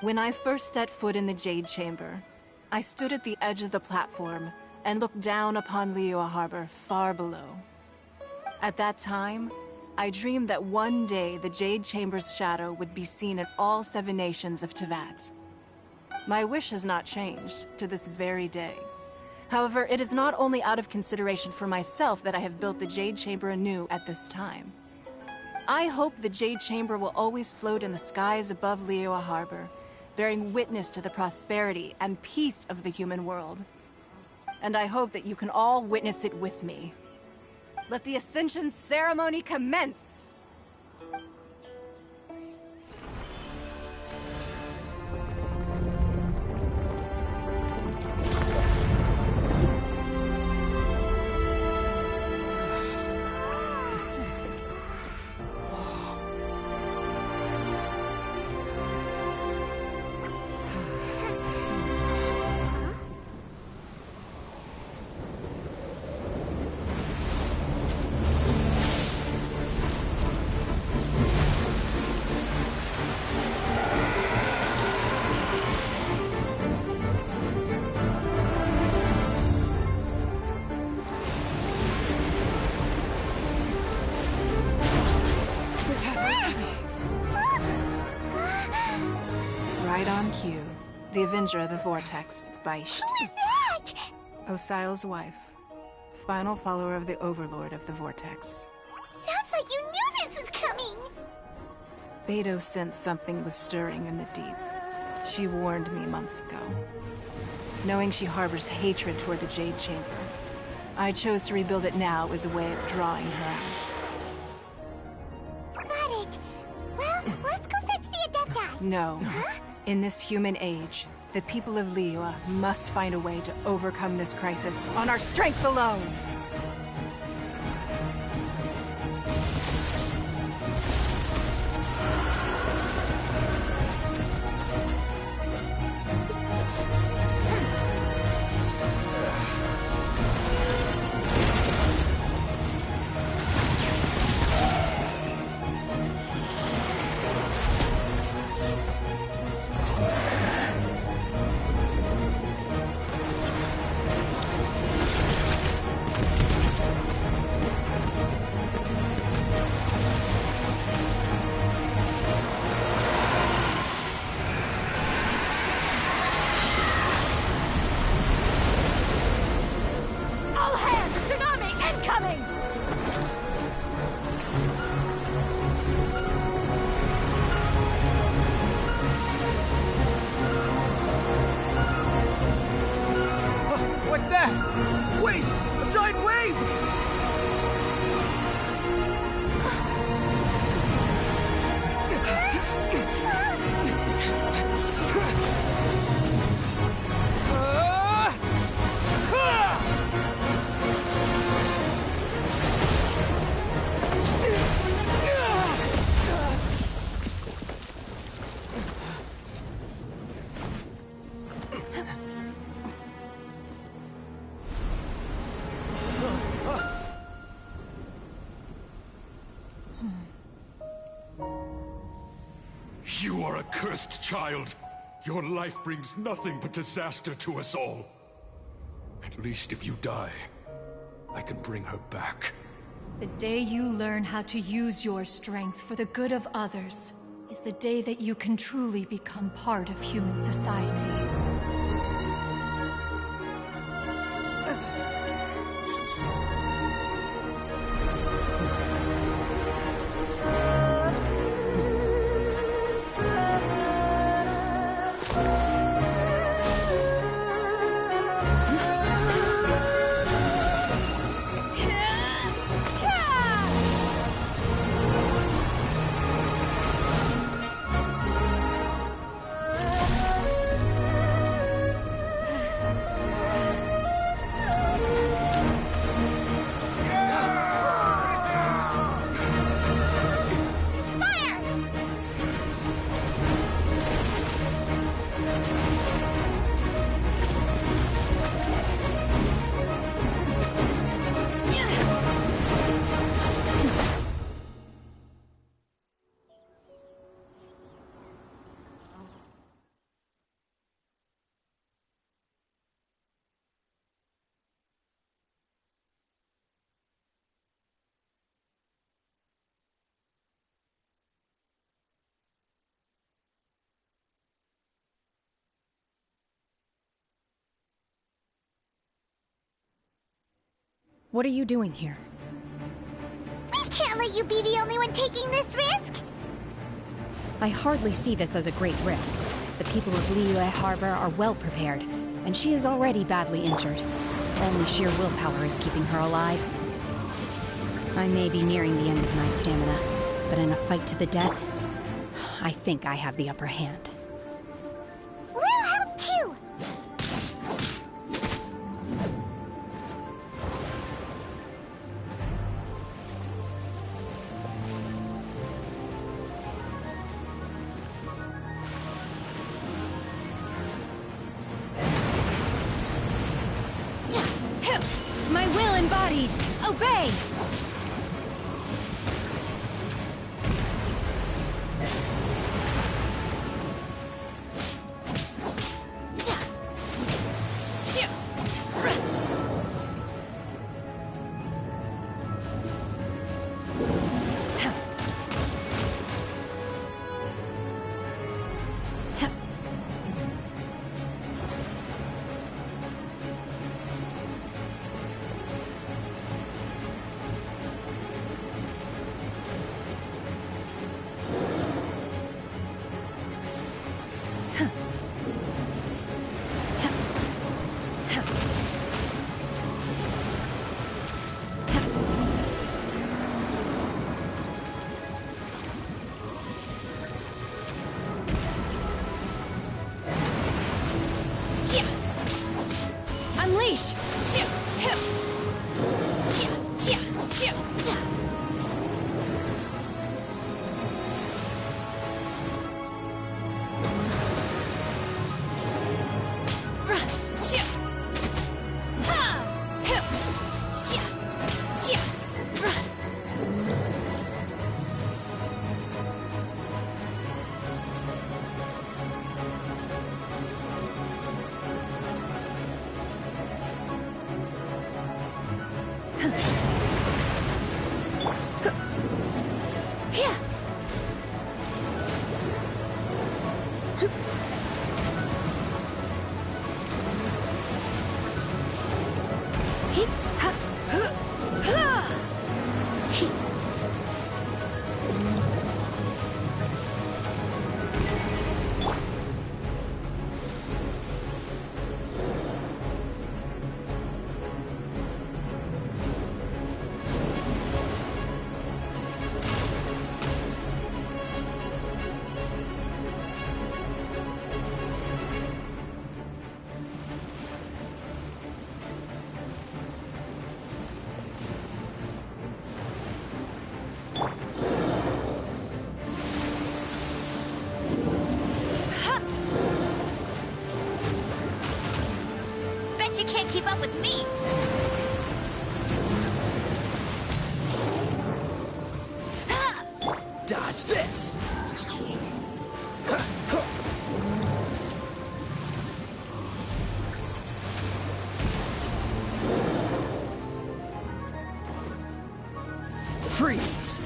When I first set foot in the Jade Chamber, I stood at the edge of the platform and looked down upon Liyue Harbor far below. At that time, I dreamed that one day the Jade Chamber's shadow would be seen in all 7 nations of Teyvat. My wish has not changed to this very day. However, it is not only out of consideration for myself that I have built the Jade Chamber anew at this time. I hope the Jade Chamber will always float in the skies above Liyue Harbor, bearing witness to the prosperity and peace of the human world. And I hope that you can all witness it with me. Let the Ascension ceremony commence! Right on cue. The Avenger of the Vortex, Beisht. Who is that? Osial's wife. Final follower of the Overlord of the Vortex. Sounds like you knew this was coming! Beidou sensed something was stirring in the deep. She warned me months ago. Knowing she harbors hatred toward the Jade Chamber, I chose to rebuild it now as a way of drawing her out. Got it. Well, let's go fetch the Adepti. No. Huh? In this human age, the people of Liyue must find a way to overcome this crisis on our strength alone! What's that? Wait! A giant wave! You are a cursed child. Your life brings nothing but disaster to us all. At least if you die, I can bring her back. The day you learn how to use your strength for the good of others is the day that you can truly become part of human society. What are you doing here? We can't let you be the only one taking this risk! I hardly see this as a great risk. The people of Liyue Harbor are well prepared, and she is already badly injured. Only sheer willpower is keeping her alive. I may be nearing the end of my stamina, but in a fight to the death, I think I have the upper hand. We'll help too! My will embodied! Obey! Unleash! Bet you can't keep up with me! Dodge this! Freeze!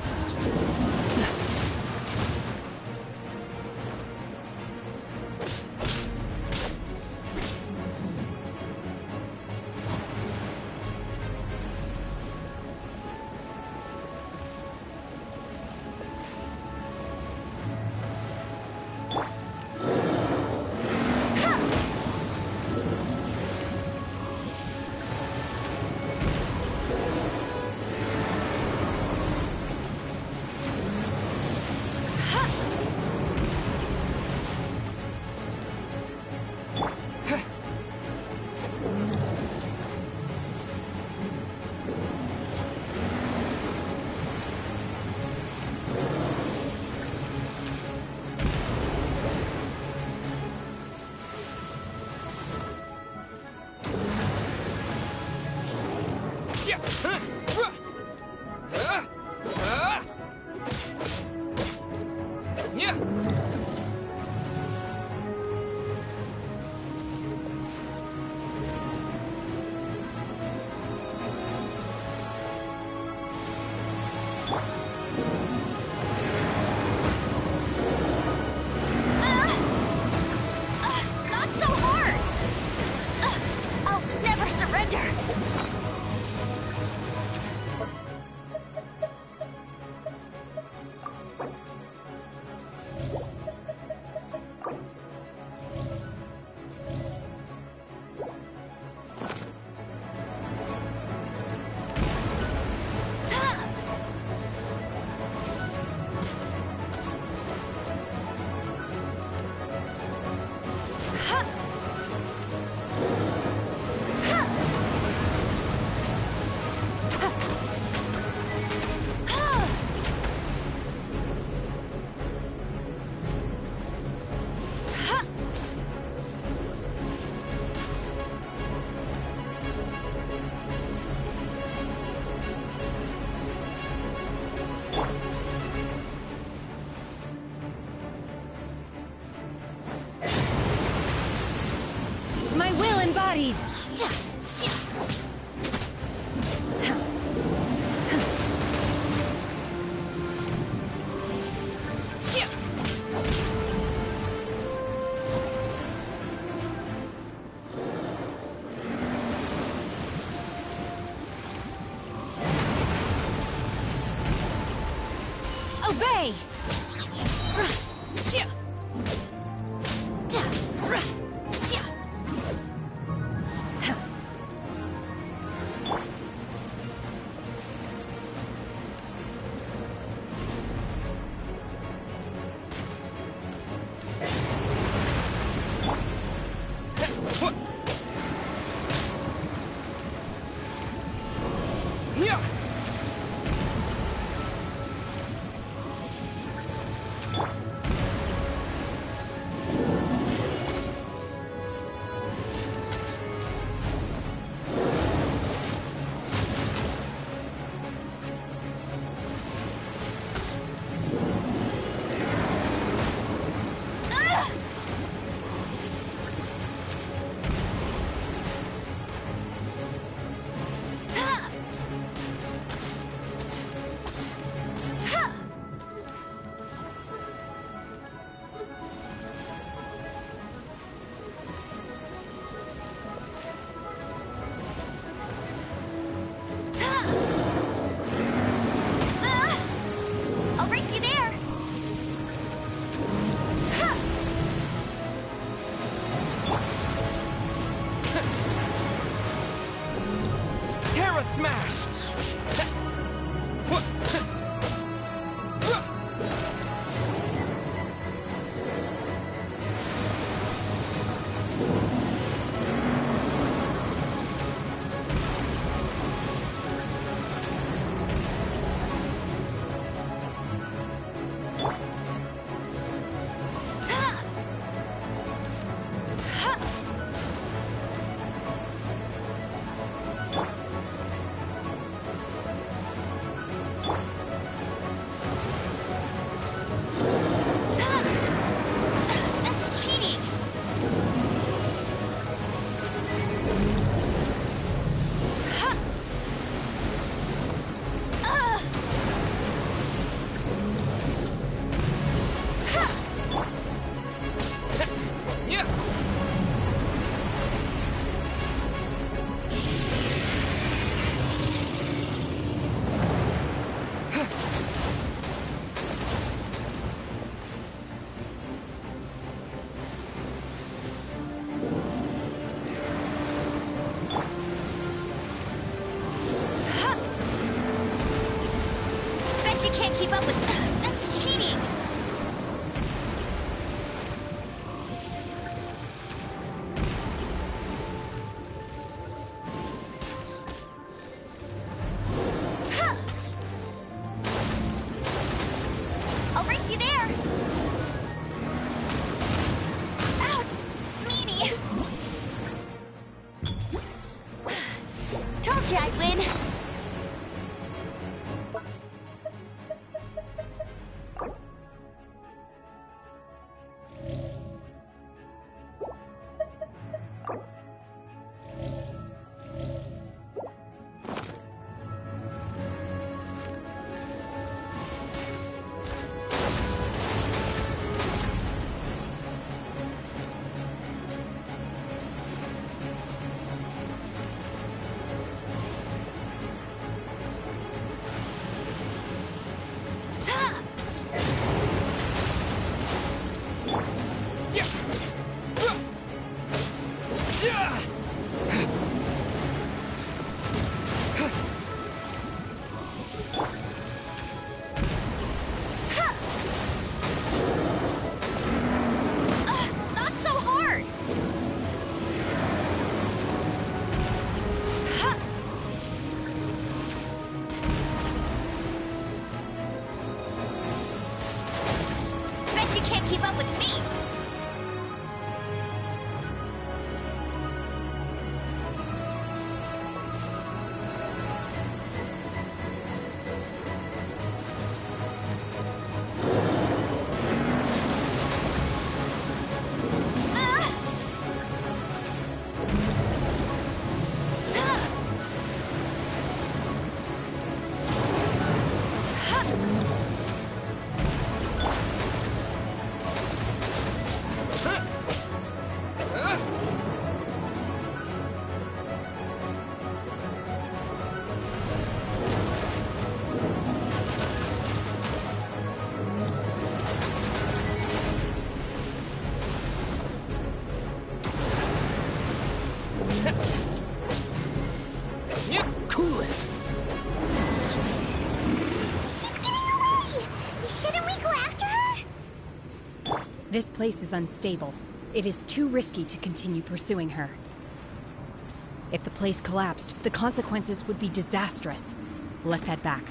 studied. Obey! I'll race you there! Terra Smash! That's cheating! Bet you can't keep up with... That's cheating! I'll race you there! Out! Meanie! Told you I'd win! Not so hard! Bet you can't keep up with me! Cool it. She's getting away! Shouldn't we go after her? This place is unstable. It is too risky to continue pursuing her. If the place collapsed, the consequences would be disastrous. Let's head back.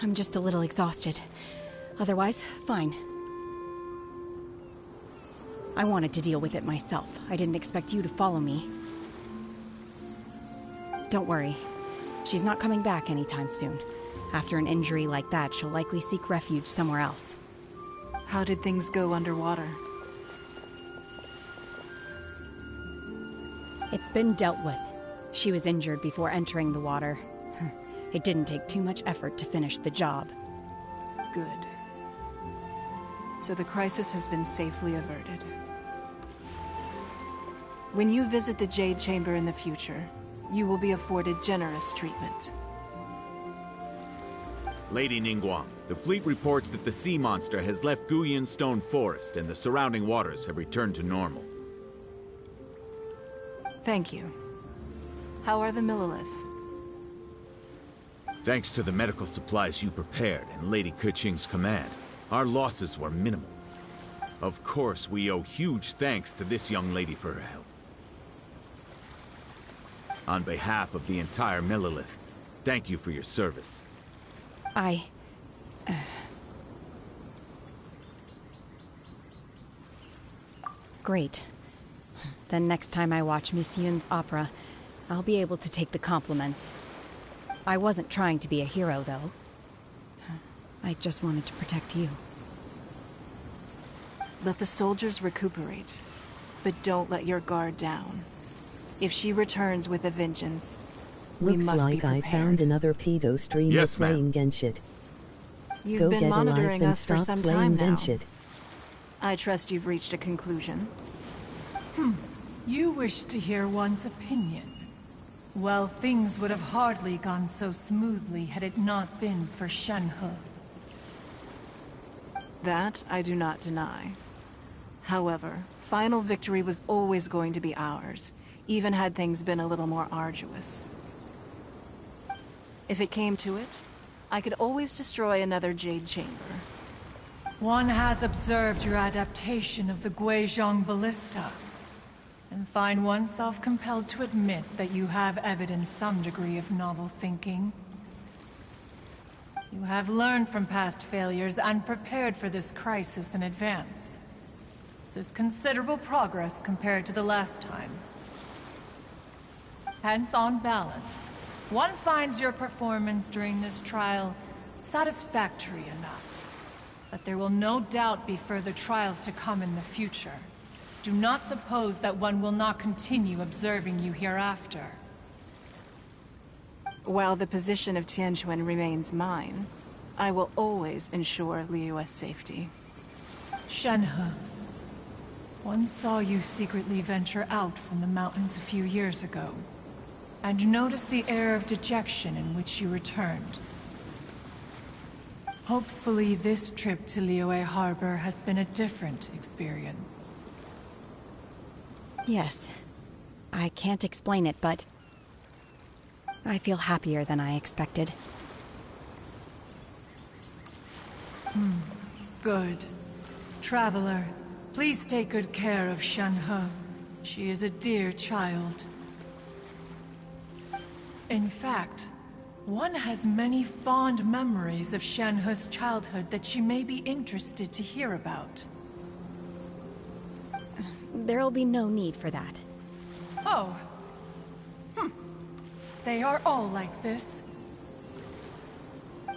I'm just a little exhausted. Otherwise, fine. I wanted to deal with it myself. I didn't expect you to follow me. Don't worry. She's not coming back anytime soon. After an injury like that, she'll likely seek refuge somewhere else. How did things go underwater? It's been dealt with. She was injured before entering the water. It didn't take too much effort to finish the job. Good. So the crisis has been safely averted. When you visit the Jade Chamber in the future, you will be afforded generous treatment. Lady Ningguang, the fleet reports that the sea monster has left Guyan Stone Forest and the surrounding waters have returned to normal. Thank you. How are the Millilith? Thanks to the medical supplies you prepared and Lady Keqing's command, our losses were minimal. Of course, we owe huge thanks to this young lady for her help. On behalf of the entire Millilith, thank you for your service. Great. Then next time I watch Miss Yun's opera, I'll be able to take the compliments. I wasn't trying to be a hero, though. I just wanted to protect you. Let the soldiers recuperate, but don't let your guard down. If she returns with a vengeance, we Looks must be like prepared. I found another pedo streamer Yes, playing Genshin. You've Go been get a life monitoring and us for stop some playing time now. Genshin. I trust you've reached a conclusion. You wish to hear one's opinion. Well, things would have hardly gone so smoothly had it not been for Shenhe. That I do not deny. However, final victory was always going to be ours, even had things been a little more arduous. If it came to it, I could always destroy another Jade Chamber. One has observed your adaptation of the Guizhong Ballista, and find oneself compelled to admit that you have evidenced some degree of novel thinking. You have learned from past failures and prepared for this crisis in advance. This is considerable progress compared to the last time. Hence, on balance, one finds your performance during this trial satisfactory enough. But there will no doubt be further trials to come in the future. Do not suppose that one will not continue observing you hereafter. While the position of Tianquan remains mine, I will always ensure Liyue's safety. Shenhe, one saw you secretly venture out from the mountains a few years ago, and noticed the air of dejection in which you returned. Hopefully this trip to Liyue Harbor has been a different experience. Yes. I can't explain it, but I feel happier than I expected. Good. Traveler, please take good care of Shenhe. She is a dear child. In fact, One has many fond memories of Shenhe's childhood that she may be interested to hear about. There'll be no need for that. Oh. They are all like this.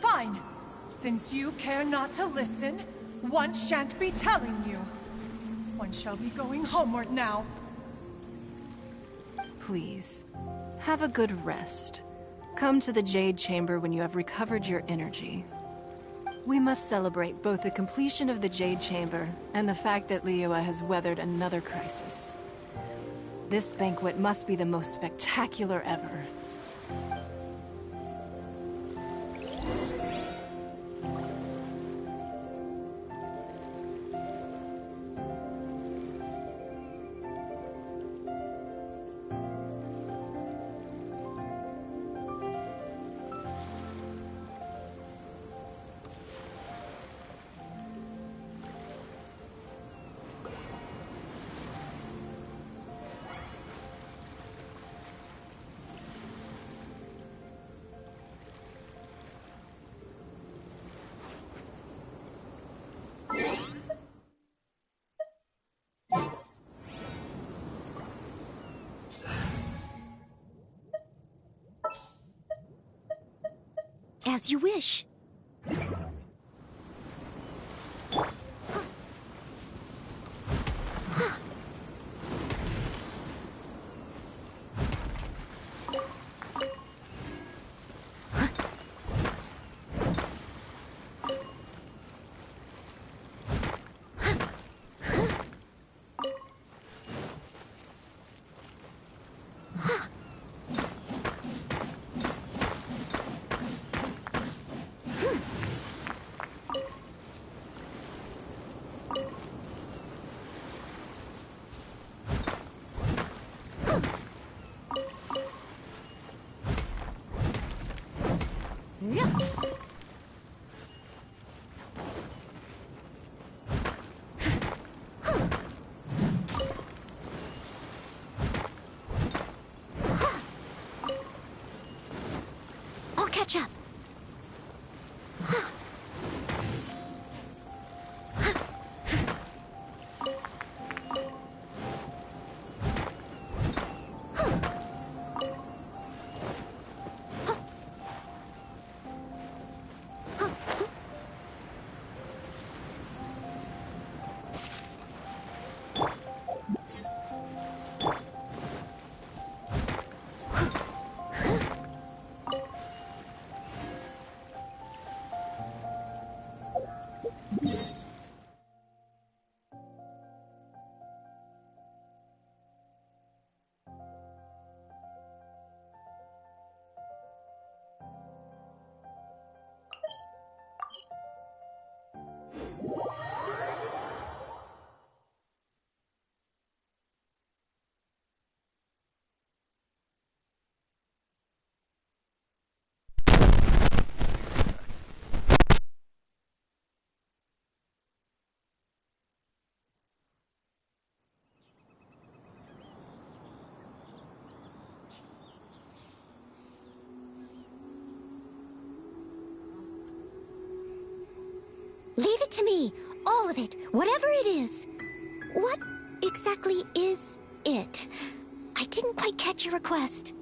Fine. Since you care not to listen, one shan't be telling you. One shall be going homeward now. Please, have a good rest. Come to the Jade Chamber when you have recovered your energy. We must celebrate both the completion of the Jade Chamber and the fact that Liyue has weathered another crisis. This banquet must be the most spectacular ever. As you wish. I'll catch up. Leave it to me. All of it. Whatever it is. What exactly is it? I didn't quite catch your request.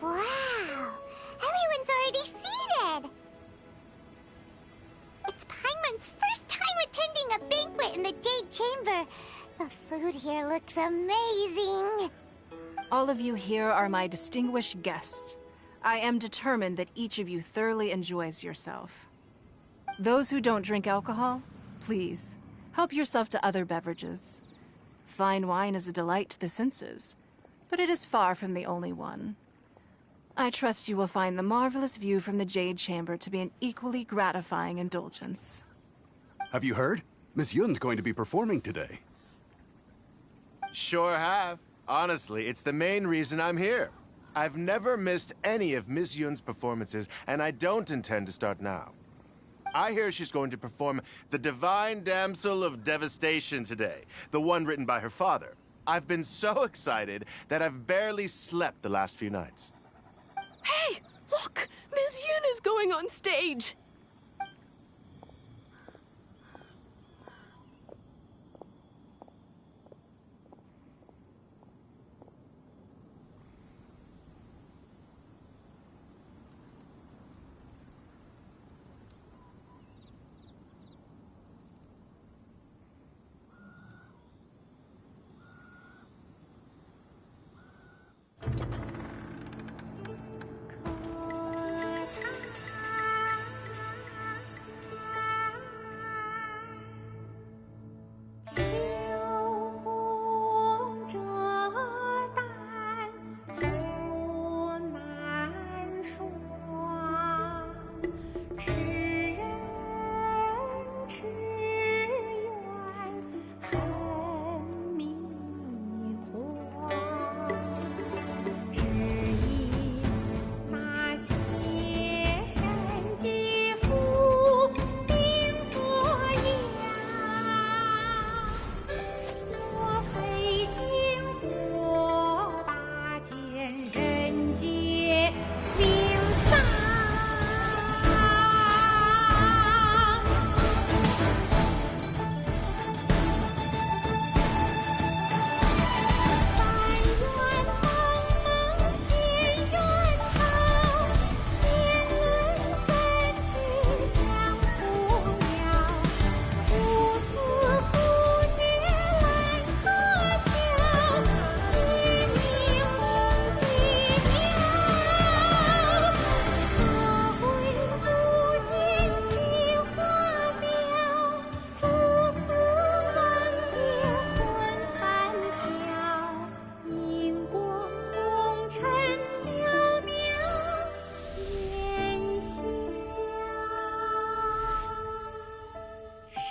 Wow! Everyone's already seated! It's Paimon's first time attending a banquet in the Jade Chamber. The food here looks amazing. All of you here are my distinguished guests. I am determined that each of you thoroughly enjoys yourself. Those who don't drink alcohol, please, help yourself to other beverages. Fine wine is a delight to the senses, but it is far from the only one. I trust you will find the marvelous view from the Jade Chamber to be an equally gratifying indulgence. Have you heard? Miss Yun's going to be performing today. Sure have. Honestly, it's the main reason I'm here. I've never missed any of Miss Yun's performances, and I don't intend to start now. I hear she's going to perform the Divine Damsel of Devastation today, the one written by her father. I've been so excited that I've barely slept the last few nights. Hey, look! Miss Yun is going on stage!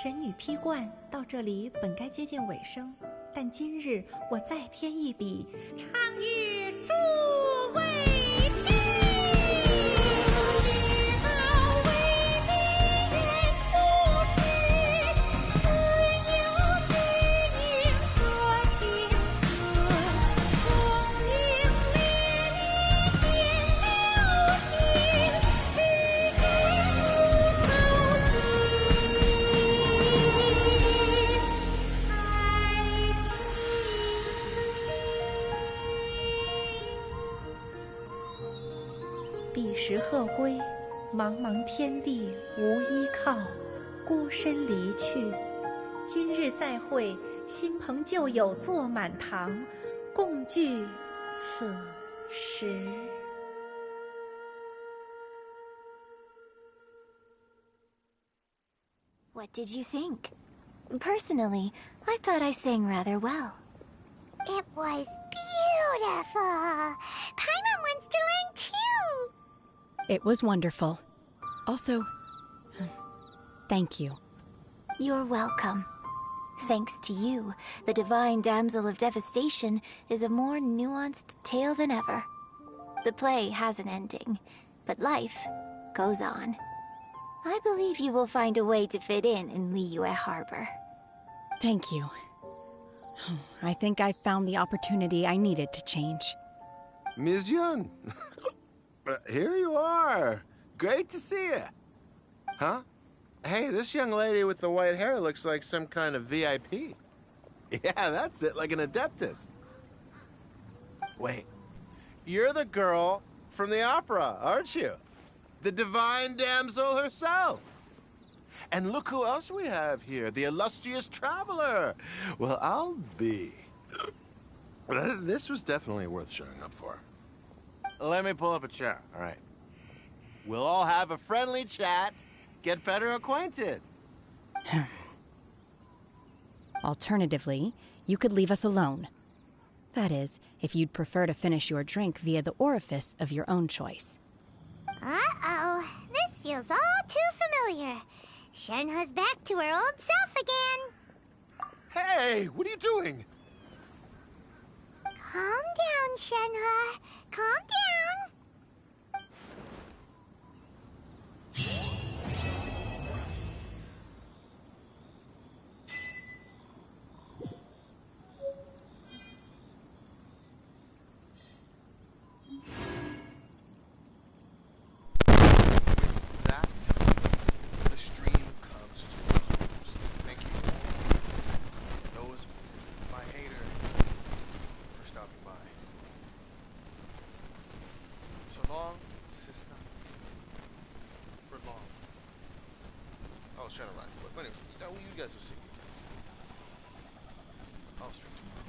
神女披冠到这里本该接近尾声，但今日我再添一笔，唱与诸位听。知道为民人不是，自有知音和情思，功名烈烈见了心，只知无愁心。彼时鹤归，茫茫天地无依靠，孤身离去。今日再会，新朋旧友坐满堂，共聚此时。What did you think? Personally, I thought I sang rather well. It was beautiful. Paimon wants to learn too. It was wonderful. Also, thank you. You're welcome. Thanks to you, the Divine Damsel of Devastation is a more nuanced tale than ever. The play has an ending, but life goes on. I believe you will find a way to fit in Liyue Harbor. Thank you. I think I found the opportunity I needed to change. Ms. Yun, here you are. Great to see you. Huh? Hey, this young lady with the white hair looks like some kind of VIP. Yeah, that's it, like an Adeptus. Wait, you're the girl from the opera, aren't you? The Divine Damsel herself. And look who else we have here, the illustrious traveler. Well, I'll be. This was definitely worth showing up for. Let me pull up a chair, all right? We'll all have a friendly chat, get better acquainted. Alternatively, you could leave us alone. That is, if you'd prefer to finish your drink via the orifice of your own choice. Uh-oh. This feels all too familiar. Shenhe's back to her old self again. Hey, what are you doing? Calm down, Shenhe. Calm down. The stream comes to a close. Thank you all, those my hater, for stopping by. So long, this is not for long. I was trying to rhyme, but anyway, you guys will see. I'll stream tomorrow.